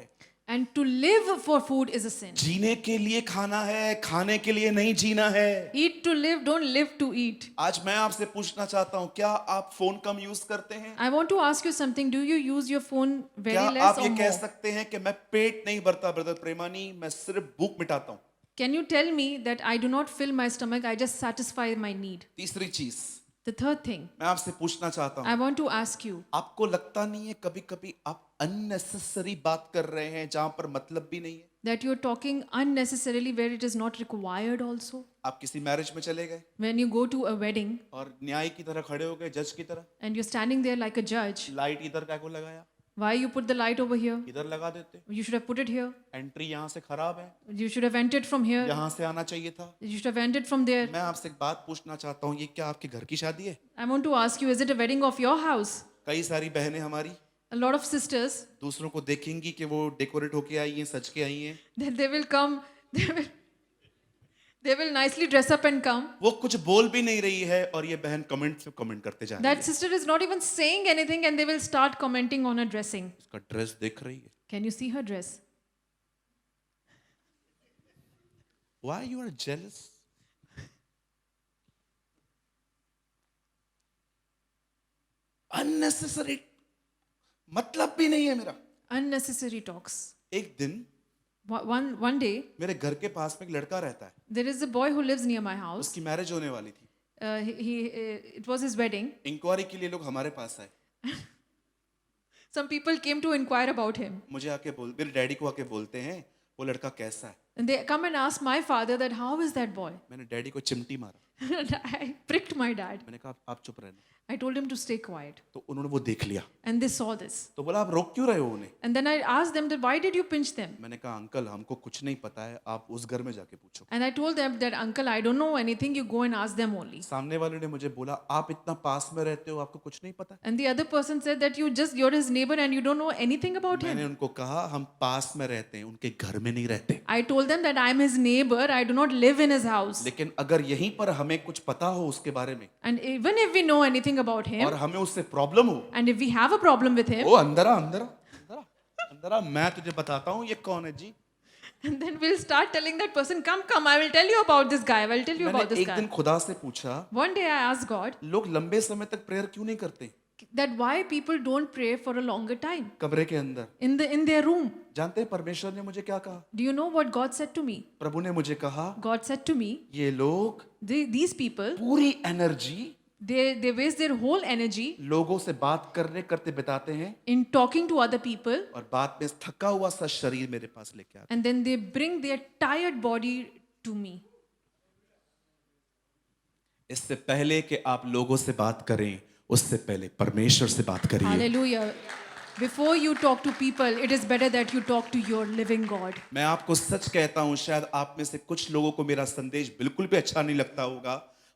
And to live for food is a sin. जीने के लिए खाना है, खाने के लिए नहीं जीना है। Eat to live, don't live to eat. आज मैं आपसे पूछना चाहता हूँ, क्या आप फोन कम यूज करते हैं? I want to ask you something. Do you use your phone very क्या less आप or ये कह more? सकते हैं कि मैं पेट नहीं भरता ब्रदर प्रेमानी, मैं सिर्फ भूख मिटाता हूँ? Can you tell me that I do not fill my stomach, I just satisfy my need? तीसरी चीज The third thing, मैं आपसे पूछना चाहता I हूँ, want to ask you, आपको लगता नहीं है कभी कभी आप अननेसेसरी बात कर रहे हैं जहां पर मतलब भी नहीं है? that you're talking unnecessarily where it is not required also. आप किसी मैरिज में चले गए When you go to a wedding और न्याय की तरह खड़े हो गए, जज की तरह, and you're standing there like a judge, light इधर क्या को लगाया, why you put the light over here? इधर लगा देते, You should have put it here. Entry यहाँ से खराब है, You should have entered from here. यहाँ से आना चाहिए था। You should have entered from there. मैं आपसे एक बात पूछना चाहता हूँ, ये क्या आपके घर की शादी है? I want to ask you, is it a wedding of your house? कई सारी बहनें हमारी A lot of sisters, दूसरों को देखेंगी कि वो डेकोरेट होके आई हैं, सज के आई हैं, then they will come, they will nicely dress up and come. वो कुछ बोल भी नहीं रही है और ये बहन कमेंट पे कमेंट करते जा रही That है। sister is not even saying anything and they will start commenting on her dressing. इसका ड्रेस देख रही है। Can you see her dress? Why you are jealous? Unnecessary, मतलब भी नहीं है मेरा। Unnecessary talks. एक दिन One day, मेरे घर के पास में एक लड़का रहता है, there is a boy who lives near my house. उसकी मैरिज होने वाली थी। It was his wedding. Enquiry के लिए लोग हमारे पास आए, Some people came to inquire about him. मुझे आके मेरे डैडी को आके बोलते हैं वो लड़का कैसा है? And they come and ask my father that how is that boy? मैंने डैडी को चिमटी मारा, And I pricked my dad. मैंने कहा आप चुप रहना। I told him to stay quiet. तो उन्होंने वो देख लिया, And they saw this. तो बोला आप रोक क्यों रहे हो उन्हें? And then I asked them that why did you pinch them? मैंने कहा अंकल हमको कुछ नहीं पता है, आप उस घर में जाके पूछो। And I told them that uncle, I don't know anything, you go and ask them only. सामने वाले ने मुझे बोला आप इतना पास में रहते हो, आपको कुछ नहीं पता? And the other person said that you're his neighbor and you don't know anything about him. मैंने उनको कहा हम पास में रहते हैं, उनके घर में नहीं रहते। I told them that I'm his neighbor, I do not live in his house. लेकिन अगर यहीं पर हमें कुछ पता हो उसके बारे में And even if we know anything about him, और हमें उससे प्रॉब्लम हो, and if we have a problem with him, ओ अंदर आ, अंदर आ, अंदर आ, अंदर आ, मैं तुझे बताता हूँ ये कौन है जी। and then we'll start telling that person, come, I will tell you about this guy, I will tell you about मैंने this एक दिन guy. खुदा से पूछा One day I asked God लोग लंबे समय तक प्रेयर क्यों नहीं करते that why people don't pray for a longer time कमरे के अंदर? in their room. जानते हैं परमेश्वर ने मुझे क्या कहा? Do you know what God said to me? प्रभु ने मुझे कहा God said to me, ये लोग these people, पूरी energy they waste their whole energy लोगों से बात करने करते बिताते हैं in talking to other people, और बाद में थका हुआ सा शरीर मेरे पास लेके आते and then they bring their tired body to me. हैं। इससे पहले कि आप लोगों से बात करें उससे पहले परमेश्वर से बात करिए। Hallelujah. Before you talk to people, it is better that you talk to your living God. मैं आपको सच कहता हूं, शायद आप में से कुछ लोगों को मेरा संदेश बिल्कुल भी अच्छा नहीं लगता होगा,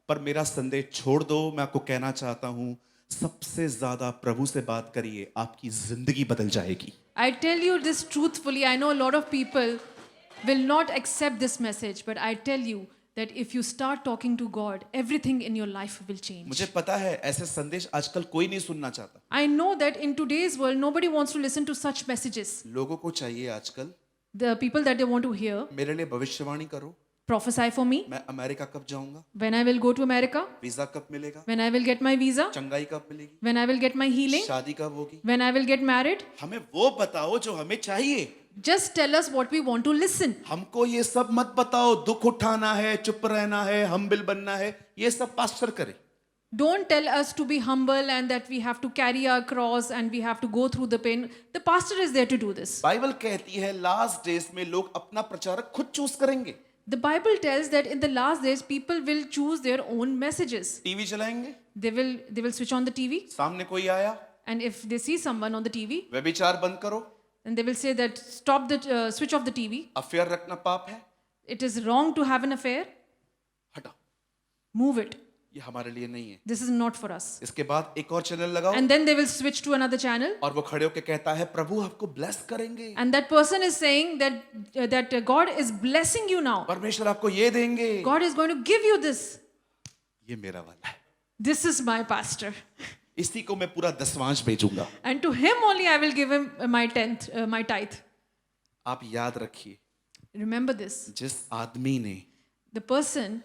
पर मेरा संदेश छोड़ दो। मैं आपको कहना चाहता हूं सबसे ज्यादा प्रभु से बात करिए, आपकी जिंदगी बदल जाएगी। I tell you this truthfully. I know a lot of people will not accept this message, but I tell you that if you start talking to God, everything in your life will change. मुझे पता है ऐसे संदेश आजकल कोई नहीं सुनना चाहता. I know that in today's world, nobody wants to listen to such messages. लोगों को चाहिए आजकल The people that they want to hear, मेरे लिए भविष्यवाणी करो. prophesy for me, मैं अमेरिका कब जाऊंगा, when I will go to America, visa कब मिलेगा, when I will get my visa, चंगाई कब मिलेगी, when I will get my healing, शादी कब होगी. when I will get married. हमें वो बताओ जो हमें चाहिए. Just tell us what we want to listen. हमको ये सब मत बताओ. दुख उठाना है, चुप रहना है, हम्बिल बनना है, ये सब पास्टर करे. Don't tell us to be humble and that we have to carry our cross and we have to go through the pain. The pastor is there to do this. Bible कहती है last days में लोग अपना प्रचारक खुद choose करेंगे. The Bible tells that in the last days people will choose their own messages. TV चलाएंगे, They will switch on the TV, सामने कोई आया, and if they see someone on the TV, व्यभिचार बंद करो, then they will say that stop the switch off the TV. Affair रखना पाप है, It is wrong to have an affair. हटाओ. Move it. ये हमारे लिए नहीं है. This is not for us. इसके बाद एक और चैनल लगाओ And then they will switch to another channel. और वो खड़े होकर कहता है प्रभु आपको ब्लेस करेंगे, And that person is saying that God is blessing you now. परमेश्वर आपको ये देंगे. God is going to give you this. ये मेरा वाला है, This is my pastor. इसी को मैं पूरा दसवांश भेजूंगा. And to him only I will give him my tenth, my tithe. आप याद रखिए, Remember this. जिस आदमी ने The person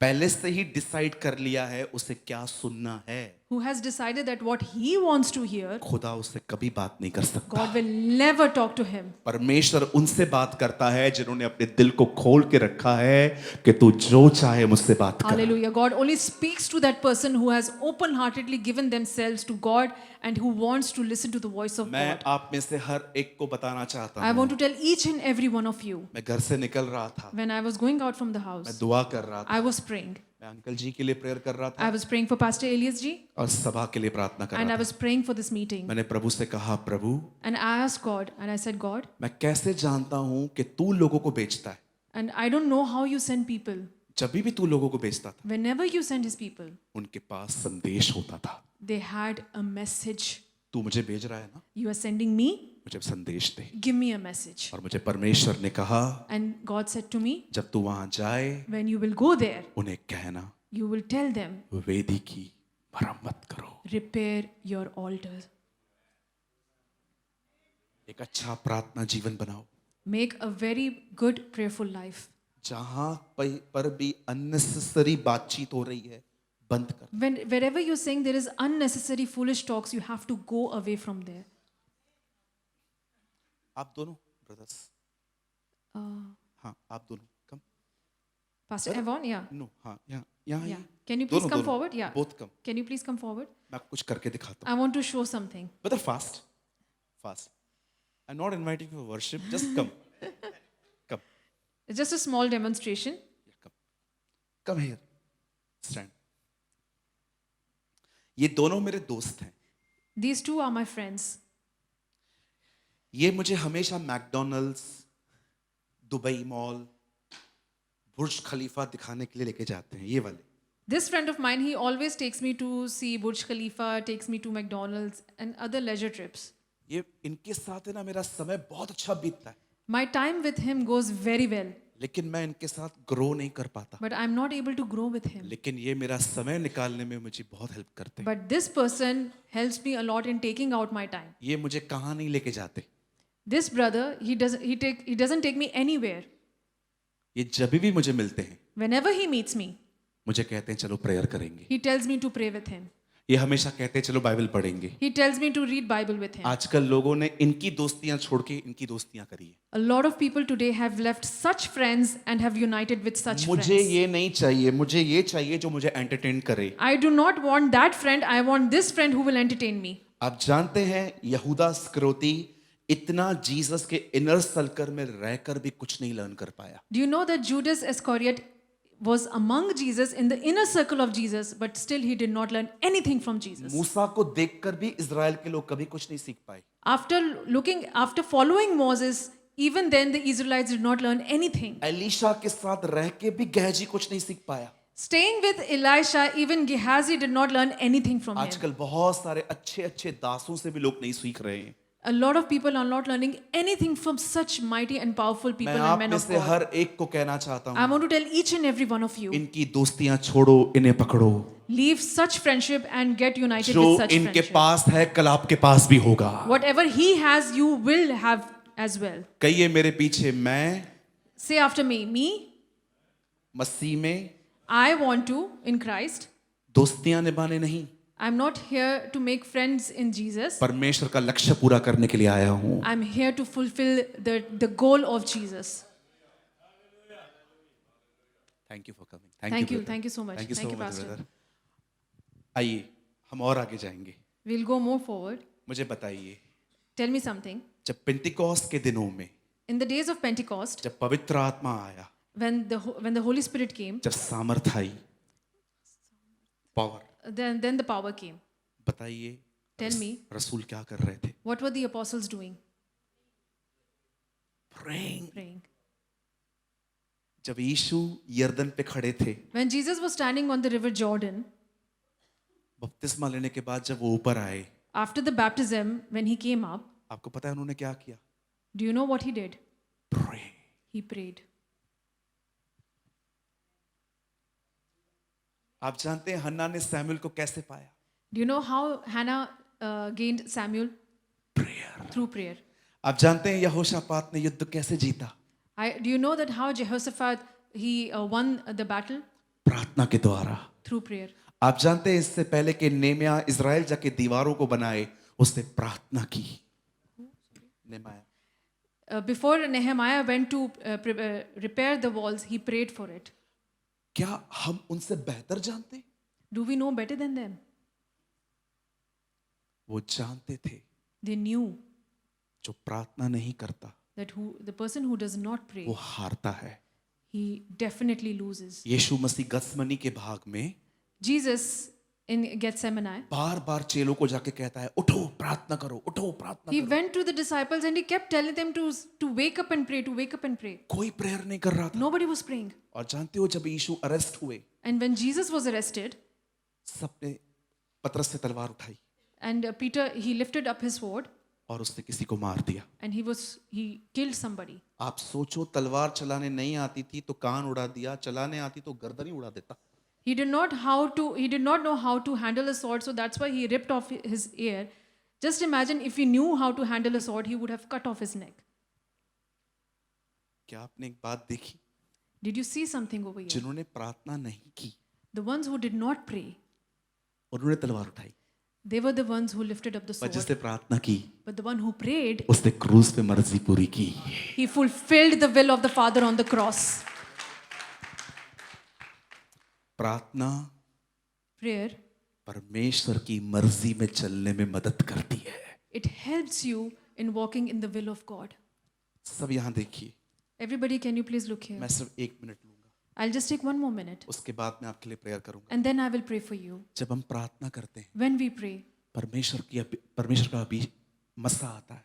पहले से ही डिसाइड कर लिया है उसे क्या सुनना है, who has decided that what he wants to hear, खुदा उससे कभी बात नहीं कर सकता. God will never talk to him. परमेश्वर उनसे बात करता है जिन्होंने अपने दिल को खोल के रखा है कि तू जो चाहे मुझसे बात कर. Hallelujah. God only speaks to that person who has open-heartedly given themselves to God and who wants to listen to the voice of मैं God. आप में से हर एक को बताना चाहता I हूँ, want to tell each and every one of you, मैं घर से निकल रहा था, when I was going out from the मैं house, दुआ कर रहा था, I was praying. मैं अंकल जी के लिए प्रेयर कर रहा I था was praying for Pastor Elias ji और सभा के लिए प्रार्थना कर and I रहा था. was praying for this meeting. मैंने प्रभु से कहा प्रभु And I asked God and I said, God, मैं कैसे जानता हूँ कि तू लोगों को बेचता है. and I don't know how you send people. जब भी तू लोगों को बेचता था Whenever you send his people, उनके पास संदेश होता था. they had a message. तू मुझे भेज रहा है ना, You are sending me, मुझे संदेश दे. give me a message. और मुझे परमेश्वर ने कहा And God said to me, जब तू वहां जाए when you will go there, उन्हें कहना you will tell them, वेदी की मरम्मत करो. repair your altars. एक अच्छा प्रार्थना जीवन बनाओ. Make a very good prayerful life. जहां पर भी अननेसेसरी बातचीत हो रही है बंद कर. Wherever you're saying there is unnecessary foolish talks, you have to go away from there. आप दोनों ब्रदर्स, हाँ आप दोनों कम. Pastor Avon, yeah. नो हाँ यहाँ यहाँ Yeah. He. Can you please दोनों, come दोनों. forward? Yeah. Both come. Can you please come forward? मैं आपको कुछ करके दिखाता I want to show something. हूँ. बता fast fast. I am not inviting for worship, just come come It's just a small demonstration. Come come here stand. ये दोनों मेरे दोस्त हैं. These two are my friends. ये मुझे हमेशा मैकडोनल्ड्स, दुबई मॉल, बुर्ज खलीफा दिखाने के लिए लेके जाते हैं. ये वाले This friend of mine, he always takes me to see Burj Khalifa, takes me to McDonald's and other leisure trips. ये इनके साथ है ना मेरा समय बहुत अच्छा बीतता है, My time with him goes very well, लेकिन मैं इनके साथ ग्रो नहीं कर पाता. but I'm not able to grow with him. लेकिन ये मेरा समय निकालने में मुझे बहुत हेल्प करते हैं. But this person helps me a lot in taking out my time. ये मुझे कहाँ नहीं लेके जाते. This brother, he doesn't take me anywhere. ये जब भी मुझे मिलते हैं Whenever he meets me, मुझे कहते हैं चलो प्रेयर करेंगे. he tells me to pray with him. ये हमेशा कहते हैं चलो बाइबल पढ़ेंगे. He tells me to read Bible with him. आजकल लोगों ने इनकी दोस्तियां छोड़ के इनकी दोस्तियां करी है. A lot of people today have left such friends and have united with such मुझे friends. ये नहीं चाहिए, मुझे ये चाहिए जो मुझे एंटरटेन करे. I do not want that friend. I want this friend who will entertain me. आप जानते हैं यहूदा इस्करियोती इतना जीसस के इनर सर्कल में रहकर भी कुछ नहीं लर्न कर पाया. Do you know that Judas Iscariot was among Jesus in the inner circle of Jesus, but still he did not learn anything from Jesus. मूसा को देखकर भी इजराइल के लोग कभी कुछ नहीं सीख पाए. After following Moses, even then the Israelites did not learn anything. Elisha के साथ रह के भी गहजी कुछ नहीं सीख पाया. Staying with Elisha, even Gehazi did not learn anything from him. आजकल बहुत सारे अच्छे अच्छे दासों से भी लोग नहीं सीख रहे हैं. A lot of people are not learning anything from such mighty and powerful people मैं and आप men में of से God. हर एक को कहना चाहता I हूँ, want to tell each and every one of you, इनकी दोस्तियां छोड़ो, इन्हें पकड़ो। leave such friendship and get united जो with such इनके friendship. पास है कल आपके पास भी होगा। Whatever he has, you will have as well. कहिए मेरे पीछे, मैं Say after me, मसीह में I want to, in Christ, दोस्तियां निभाने नहीं, I'm not here to make friends in Jesus. परमेश्वर का लक्ष्य पूरा करने के लिए आया हूँ। I'm here to fulfill the goal of Jesus. Thank you for coming. Thank you so much. Thank you Thank so you, much Pastor. Brother. आइए हम और आगे जाएंगे। We'll go more forward. मुझे बताइए, Tell me something. जब Pentecost के दिनों में, In the days of Pentecost, जब पवित्र आत्मा आया, when the Holy Spirit came, जब सामर्थ आई, power, then the power came. बताइए Tell me, रसूल क्या कर रहे थे? what were the apostles doing? Praying. Praying. जब यीशु यरदन पे खड़े थे, When Jesus was standing on the river Jordan, बपतिस्मा लेने के बाद जब वो ऊपर आए, after the baptism, when he came up, आपको पता है उन्होंने क्या किया? do you know what he did? Pray. He prayed. आप जानते हैं हन्ना ने सैमुअल को कैसे पाया? Do you know how Hannah gained Samuel? Prayer. Through prayer. आप जानते हैं यहोशापात ने युद्ध कैसे जीता? Do you know that how Jehoshaphat he won the battle? प्रार्थना के द्वारा। Through prayer. आप जानते हैं इससे पहले कि नेमिया इजराइल जाके दीवारों को बनाए, उसने प्रार्थना की। नेमाया। Before Nehemiah went to repair the walls, he prayed for it. क्या हम उनसे बेहतर जानते हैं? Do we know better than them? वो जानते थे, They knew जो प्रार्थना नहीं करता that the person who does not pray, वो हारता है। he definitely loses. यीशु मसीह गत्समनी के भाग में Jesus in Gethsemane, बार बार चेलों को जाके कहता है, उठो प्रार्थना करो, उठो प्रार्थना he करो। went to the disciples and he kept telling them to wake up and pray, to wake up and pray. कोई प्रेयर नहीं कर रहा था। Nobody was praying. और जानते हो जब यीशु अरेस्ट हुए, And when Jesus was arrested, सबने पतरस से तलवार उठाई and Peter, he lifted up his sword और उसने किसी को मार दिया। and he killed somebody. आप सोचो, तलवार चलाने नहीं आती थी तो कान उड़ा दिया, चलाने आती तो गर्दन ही उड़ा देता। He did not know how to handle a sword, so that's why he ripped off his ear. Just imagine if he knew how to handle a sword, he would have cut off his neck. क्या आपने एक बात देखी? Did you see something over here? जिन्होंने प्रार्थना नहीं की, The ones who did not pray, उन्होंने तलवार उठाई, they were the ones who lifted up the पर sword. जिसने प्रार्थना की, But the one who prayed, उसने क्रूस पे मर्जी पूरी की। he fulfilled the will of the Father on the cross. प्रार्थना Prayer, परमेश्वर की मर्जी में चलने में मदद करती है। it helps you in walking in the will of God. सब यहाँ देखिए, Everybody, can you please look here? मैं सिर्फ 1 मिनट लूंगा, I'll just take one more minute उसके बाद मैं आपके लिए प्रेयर करूंगा। and then I will pray for you. जब हम प्रार्थना करते हैं, When we pray, परमेश्वर का भी मस्सा आता है,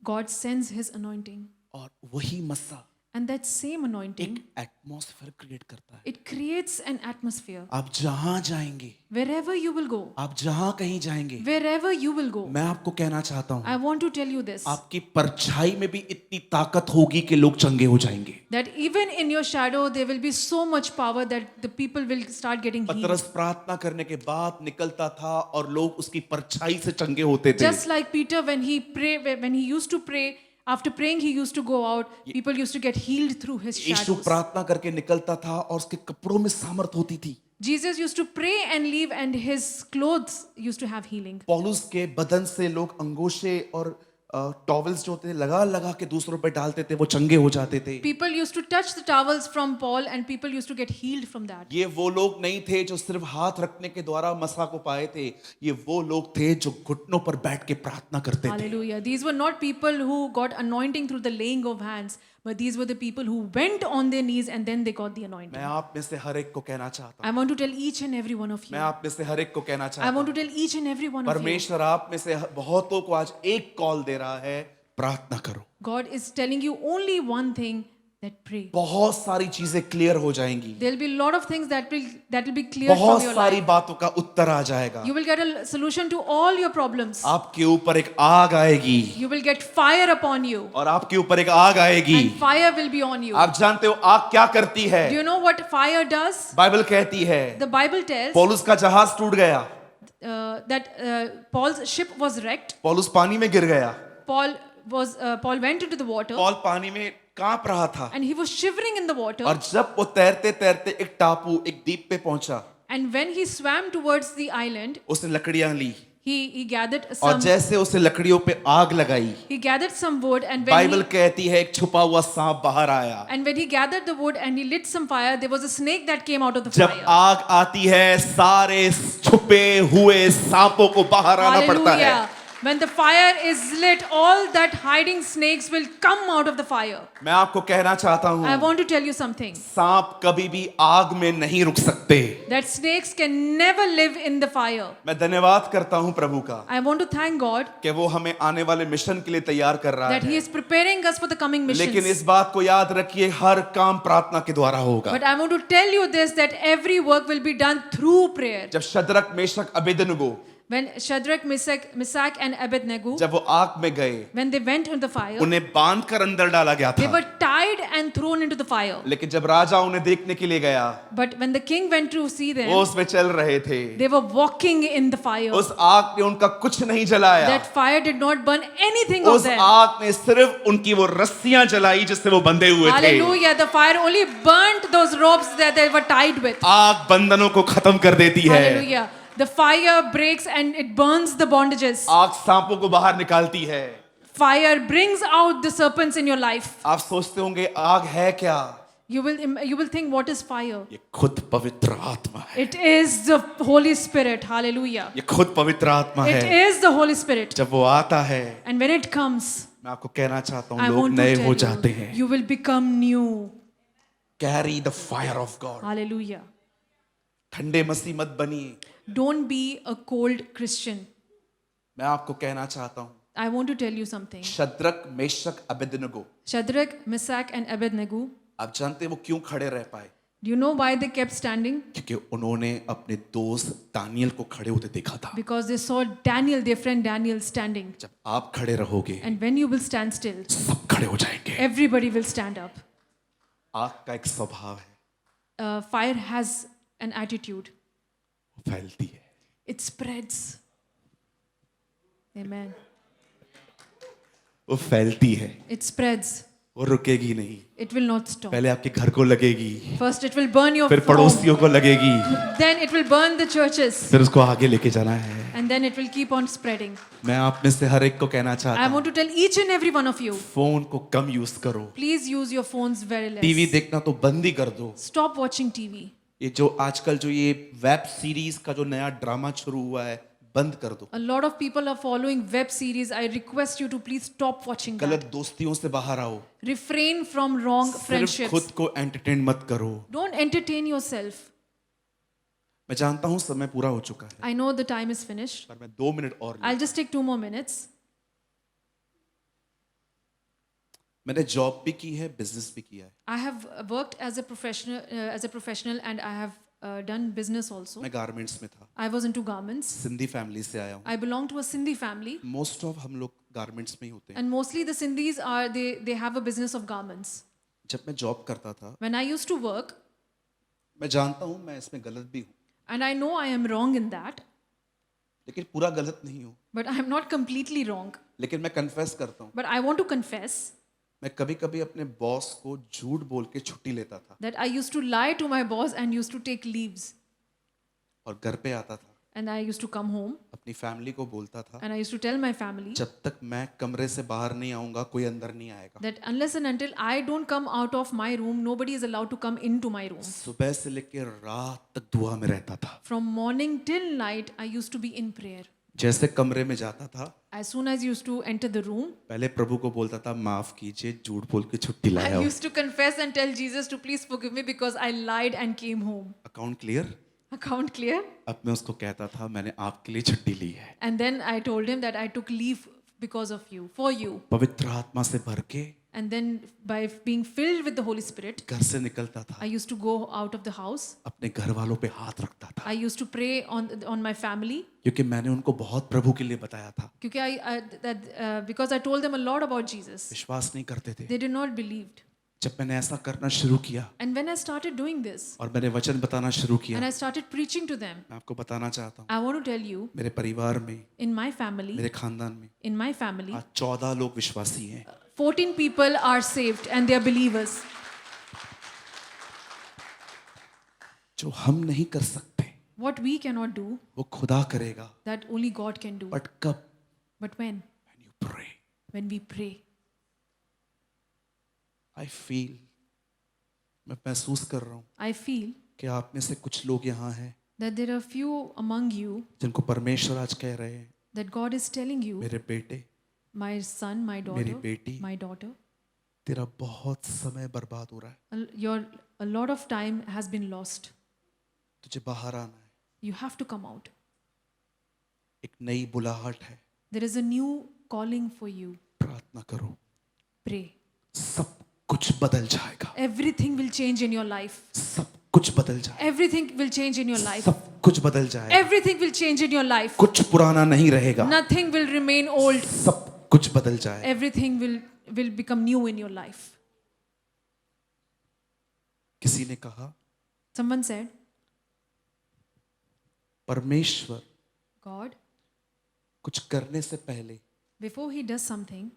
God sends His anointing, और वही मस्सा and that same anointing, एक एटमॉस्फेयर क्रिएट करता है। it creates an atmosphere. आप जहां जाएंगे, Wherever you will go, आप जहां कहीं जाएंगे, wherever you will go, मैं आपको कहना चाहता हूं, I want to tell you this, आपकी परछाई में भी इतनी ताकत होगी कि लोग चंगे हो जाएंगे। that even in your shadow there will be so much power that the people will start getting healed. पतरस प्रार्थना करने के बाद निकलता था और लोग उसकी परछाई से चंगे होते थे। Just like Peter, when he used to pray, after praying he used to go out, people used to get healed through his Yeshu shadows. प्रार्थना करके निकलता था और उसके कपड़ों में सामर्थ होती थी। Jesus used to pray and leave, and his clothes used to have healing. पौलुस के बदन से लोग अंगोशे और टॉवल्स जो होते थे लगा लगा के दूसरों पे डालते थे, वो चंगे हो जाते थे। People used to touch the towels from Paul, and people used to get healed from that. ये वो लोग नहीं थे जो सिर्फ हाथ रखने के द्वारा मसा को पाए थे, ये वो लोग थे जो घुटनों पर बैठ के प्रार्थना करते थे। Hallelujah. These were not people who got anointing through the laying of hands, but these were the people who went on their knees and then they got the anointing. मैं आप में से हर एक को कहना चाहता I हूँ, want to tell each and every one of मैं you. आप में से हर एक को कहना I चाहता want हूँ, to tell each and every one of you. परमेश्वर आप में से बहुतों को आज एक कॉल दे रहा है, प्रार्थना करो। God is telling you only one thing: that pray. बहुत सारी चीजें क्लियर हो जाएंगी, There'll be a lot of things that will be cleared from बहुत your सारी life. बातों का उत्तर आ जाएगा. You will get a solution to all your problems. आपके ऊपर एक आग आएगी You will get fire upon you, और आपके ऊपर एक आग आएगी. and fire will be on you. आप जानते हो आग क्या करती है? Do you know what fire does? Bible कहती है The Bible tells पौलुस का जहाज टूट गया, that Paul's ship was wrecked. पौलुस पानी में गिर गया, Paul went into the water, Paul पानी में कांप रहा था. and he was shivering in the water. और जब वो तैरते तैरते एक टापू, एक द्वीप पे पहुंचा, And when he swam towards the island, उसने लकड़ियां ली he gathered और some जैसे उसे लकड़ियों पे आग लगाई, he gathered some wood, and when Bible he, कहती है एक छुपा हुआ सांप बाहर आया. and when he gathered the wood and he lit some fire, there was a snake that came out of the जब fire. आग आती है सारे छुपे हुए सांपों को बाहर आना पड़ता है. Hallelujah. When the fire is lit, all that hiding snakes will come out of the fire. मैं आपको कहना चाहता I हूँ, want to tell you something. सांप कभी भी आग में नहीं रुक सकते. That snakes can never live in the fire. मैं धन्यवाद करता हूँ प्रभु का I want to thank God कि वो हमें आने वाले मिशन के लिए तैयार कर रहा that He है. is preparing us for the coming लेकिन missions. इस बात को याद रखिए, हर काम प्रार्थना के द्वारा होगा. But I want to tell you this, that every work will be done through prayer. जब Shadrach Meshach Abednego When Shadrach, Meshach and Abednego, जब वो आग में गए, when they went into the fire, उन्हें बांध कर अंदर डाला गया they था. were tied and thrown into the fire. लेकिन जब राजा उन्हें देखने के लिए गया, But when the king went to see वो them, उसमें चल रहे थे. they were walking in the fire. उस आग ने उनका कुछ नहीं जलाया. That fire did not burn anything of उस them. आग ने सिर्फ उनकी वो रस्सियां जलाई जिससे वो बंधे हुए थे. Hallelujah. The fire only burnt those ropes that they were tied with. आग बंधनों को खत्म कर देती है. Hallelujah. The fire breaks and it burns the bondages. आग सांपों को बाहर निकालती है. Fire brings out the serpents in your life. आप सोचते होंगे आग है क्या? You will think, what is fire? ये खुद पवित्र आत्मा है. It is the Holy Spirit. Hallelujah. ये खुद पवित्र आत्मा It है. is the Holy Spirit. जब वो आता है, And when it comes, मैं आपको कहना चाहता हूँ, I लोग want to नए हो tell जाते you, हैं. you will become new. Carry the fire of God. Hallelujah. ठंडे मसीह मत बनिए. Don't be a cold Christian. मैं आपको कहना चाहता हूँ, I want to tell you something. Shadrach Meshach Abednego, Shadrach, Meshach and Abednego, आप जानते हैं वो क्यों खड़े रह पाए? do you know why they kept standing? क्योंकि उन्होंने अपने दोस्त दानियल को खड़े होते देखा था. Because they saw Daniel, their friend Daniel, standing. जब आप खड़े रहोगे, And when you will stand still, सब खड़े हो जाएंगे. everybody will stand up. आग का एक स्वभाव है, Fire has an attitude. वो फैलती है. It spreads. Amen. वो फैलती है, It spreads. वो रुकेगी नहीं. It will not stop. पहले आपके घर को लगेगी, First it will burn your फिर home. पड़ोसियों को लगेगी, Then it will burn the churches. फिर उसको आगे लेके जाना है. And then it will keep on spreading. मैं आप में से हर एक को कहना चाहता I हूँ, want to tell each and every one of you, phone को कम यूज करो. please use your phones very TV less. देखना तो बंद ही कर दो. Stop watching TV. ये जो आजकल जो ये वेब सीरीज का जो नया ड्रामा शुरू हुआ है, बंद कर दो. A lot of people are following web series. I request you to please stop watching that. गलत दोस्तियों से बाहर आओ. Refrain from wrong सिर्फ friendships. खुद को एंटरटेन मत करो. Don't entertain yourself. मैं जानता हूँ समय पूरा हो चुका है, I know the time is finished. पर मैं 2 मिनट और लूँ. I'll just take 2 more minutes. मैंने जॉब भी की है, बिजनेस भी किया है. I have worked as a professional, and I have done business also. मैं गारमेंट्स में था. I was into garments. Sindhi family से आया हूँ. I belong to a Sindhi family, most of हम लोग गारमेंट्स में ही होते हैं. and mostly the Sindhis they have a business of garments. जब मैं जॉब करता था, When I used to work, मैं जानता हूँ मैं इसमें गलत भी हूँ, and I know I am wrong in that, लेकिन पूरा गलत नहीं हूँ. but I am not completely wrong. लेकिन मैं कन्फेस करता हूँ, But I want to confess मैं कभी कभी अपने बॉस को झूठ बोल के छुट्टी लेता था that I used to lie to my boss and used to take leaves. और घर पे आता था, And I used to come home अपनी फैमिली को बोलता था, and I used to tell my family जब तक मैं कमरे से बाहर नहीं आऊंगा कोई अंदर नहीं आएगा. that unless and until I don't come out of my room, nobody is allowed to come into my room. सुबह से लेकर रात तक दुआ में रहता था. From morning till night, I used to be in prayer. जैसे कमरे में जाता था, As soon as I used to enter the room, पहले प्रभु को बोलता था माफ कीजिए, झूठ बोल के छुट्टी लाया I हूँ. used to confess and tell Jesus to please forgive me because I lied and came home. Account clear. Account clear? अब मैं उसको कहता था मैंने आपके लिए छुट्टी ली है. And then I told him that I took leave because of you, for you. पवित्र आत्मा से भर के And then by being filled with the Holy Spirit, घर से निकलता था, I used to go out of the house. अपने घर वालों पे हाथ रखता था, I used to pray on my family. क्योंकि मैंने उनको बहुत प्रभु के लिए बताया था. Because I told them a lot about Jesus. विश्वास नहीं करते थे. They did not believe. जब मैंने ऐसा करना शुरू किया And when I started doing this, और मैंने वचन बताना शुरू and किया, I started preaching to them, मैं आपको बताना चाहता हूँ, I want to tell you, मेरे परिवार में, in my family, मेरे खानदान में in my family, आज 14 लोग विश्वासी हैं. 14 people are saved and they are believers. जो हम नहीं कर सकते What we cannot do, वो खुदा करेगा. that only God can do. But कब? But when? When you pray. When we pray. I feel, मैं महसूस कर रहा हूँ I feel कि आप में से कुछ लोग यहाँ हैं that there are few among you जिनको परमेश्वर आज कह रहे हैं, that God is telling you, मेरे बेटे, my son, my मेरी daughter, बेटी, my daughter, तेरा बहुत समय बर्बाद हो रहा है, a lot of time has been lost. तुझे बाहर आना है. You have to come out. एक नई बुलाहट है. There is a new calling for you. प्रार्थना करो, Pray. सब कुछ बदल जाएगा. Everything will change in your life. सब कुछ बदल जाएगा. Everything will change in your life. सब कुछ बदल जाएगा. Everything will change in your life. कुछ पुराना नहीं रहेगा. Nothing will remain old. सब कुछ बदल जाएगा. Everything will become new in your life. किसी ने कहा, Someone said, परमेश्वर God, कुछ करने से पहले before he does something,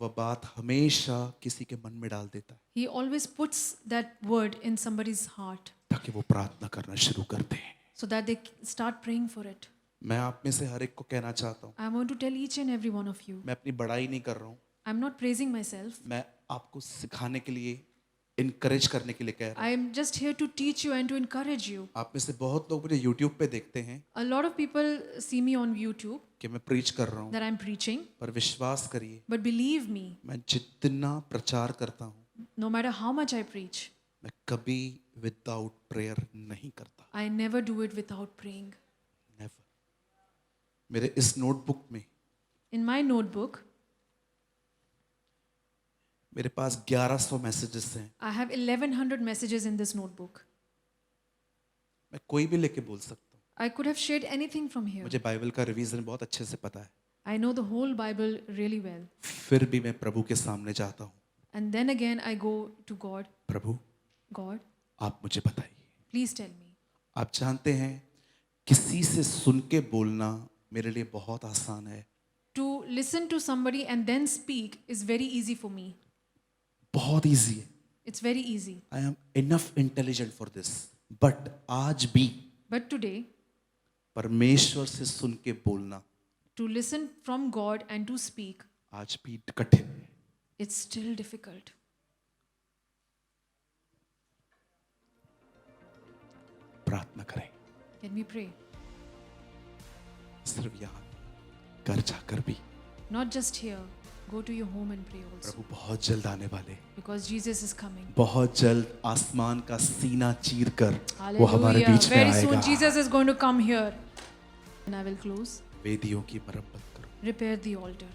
वह बात हमेशा किसी के मन में डाल देता है, he always puts that word in somebody's heart ताकि वो प्रार्थना करना शुरू कर दें. so that they start praying for it. मैं आप में से हर एक को कहना चाहता हूँ, I want to tell each and every one of you, मैं अपनी बड़ाई नहीं कर रहा हूँ, I'm not praising myself. मैं आपको सिखाने के लिए, इनकरेज करने के लिए कह रहा हूँ. I am just here to teach you and to encourage you. आप में से बहुत लोग मुझे YouTube पे देखते हैं A lot of people see me on YouTube कि मैं प्रीच कर रहा हूँ, that I'm preaching, पर विश्वास करिए, but believe me, मैं जितना प्रचार करता हूँ, no matter how much I preach, मैं कभी विदाउट प्रेयर नहीं करता. I never do it without praying. Never. मेरे इस नोटबुक में In my notebook, मेरे पास 1100 मैसेजेस हैं. I have 1100 messages in this notebook. मैं कोई भी लेके बोल सकता हूँ. I could have shared anything from here. मुझे बाइबल का रिवीजन बहुत अच्छे से पता है. I know the whole Bible really well. फिर भी मैं प्रभु के सामने जाता हूँ. And then again, I go to God. Prabhu, God, आप मुझे बताइए. please tell me. आप जानते हैं, किसी से सुन के बोलना मेरे लिए बहुत आसान है. To listen to somebody and then speak is very easy for me. बहुत ईजी है. It's very easy. I am enough intelligent for this. But आज भी But today, परमेश्वर से सुन के बोलना to listen from God and to speak, आज भी कठिन है. it's still difficult. प्रार्थना करें. Can we pray? सिर्फ यहाँ घर जाकर भी Not just here. Go to your home and pray also. प्रभु बहुत जल्द आने वाले. Because Jesus is coming. बहुत जल्द आसमान का सीना चीर कर वो हमारे Hallelujah. बीच में Very आएगा. soon Jesus is going to come here. And I will close. वेदियों की मरम्मत करो. Repair the altar.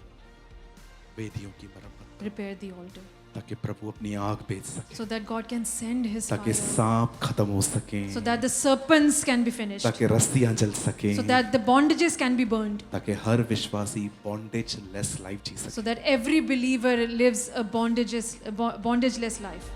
वेदियों की मरम्मत Repair the altar. ताकि प्रभु अपनी आग भेज सके, So that God can send His ताकि fire. सांप खत्म हो सके, So that the serpents can be finished. ताकि रस्सियां जल सके, So that the bondages can be burned. ताकि हर विश्वासी बॉन्डेज लेस लाइफ जी सके. So that every believer lives a bondageless life.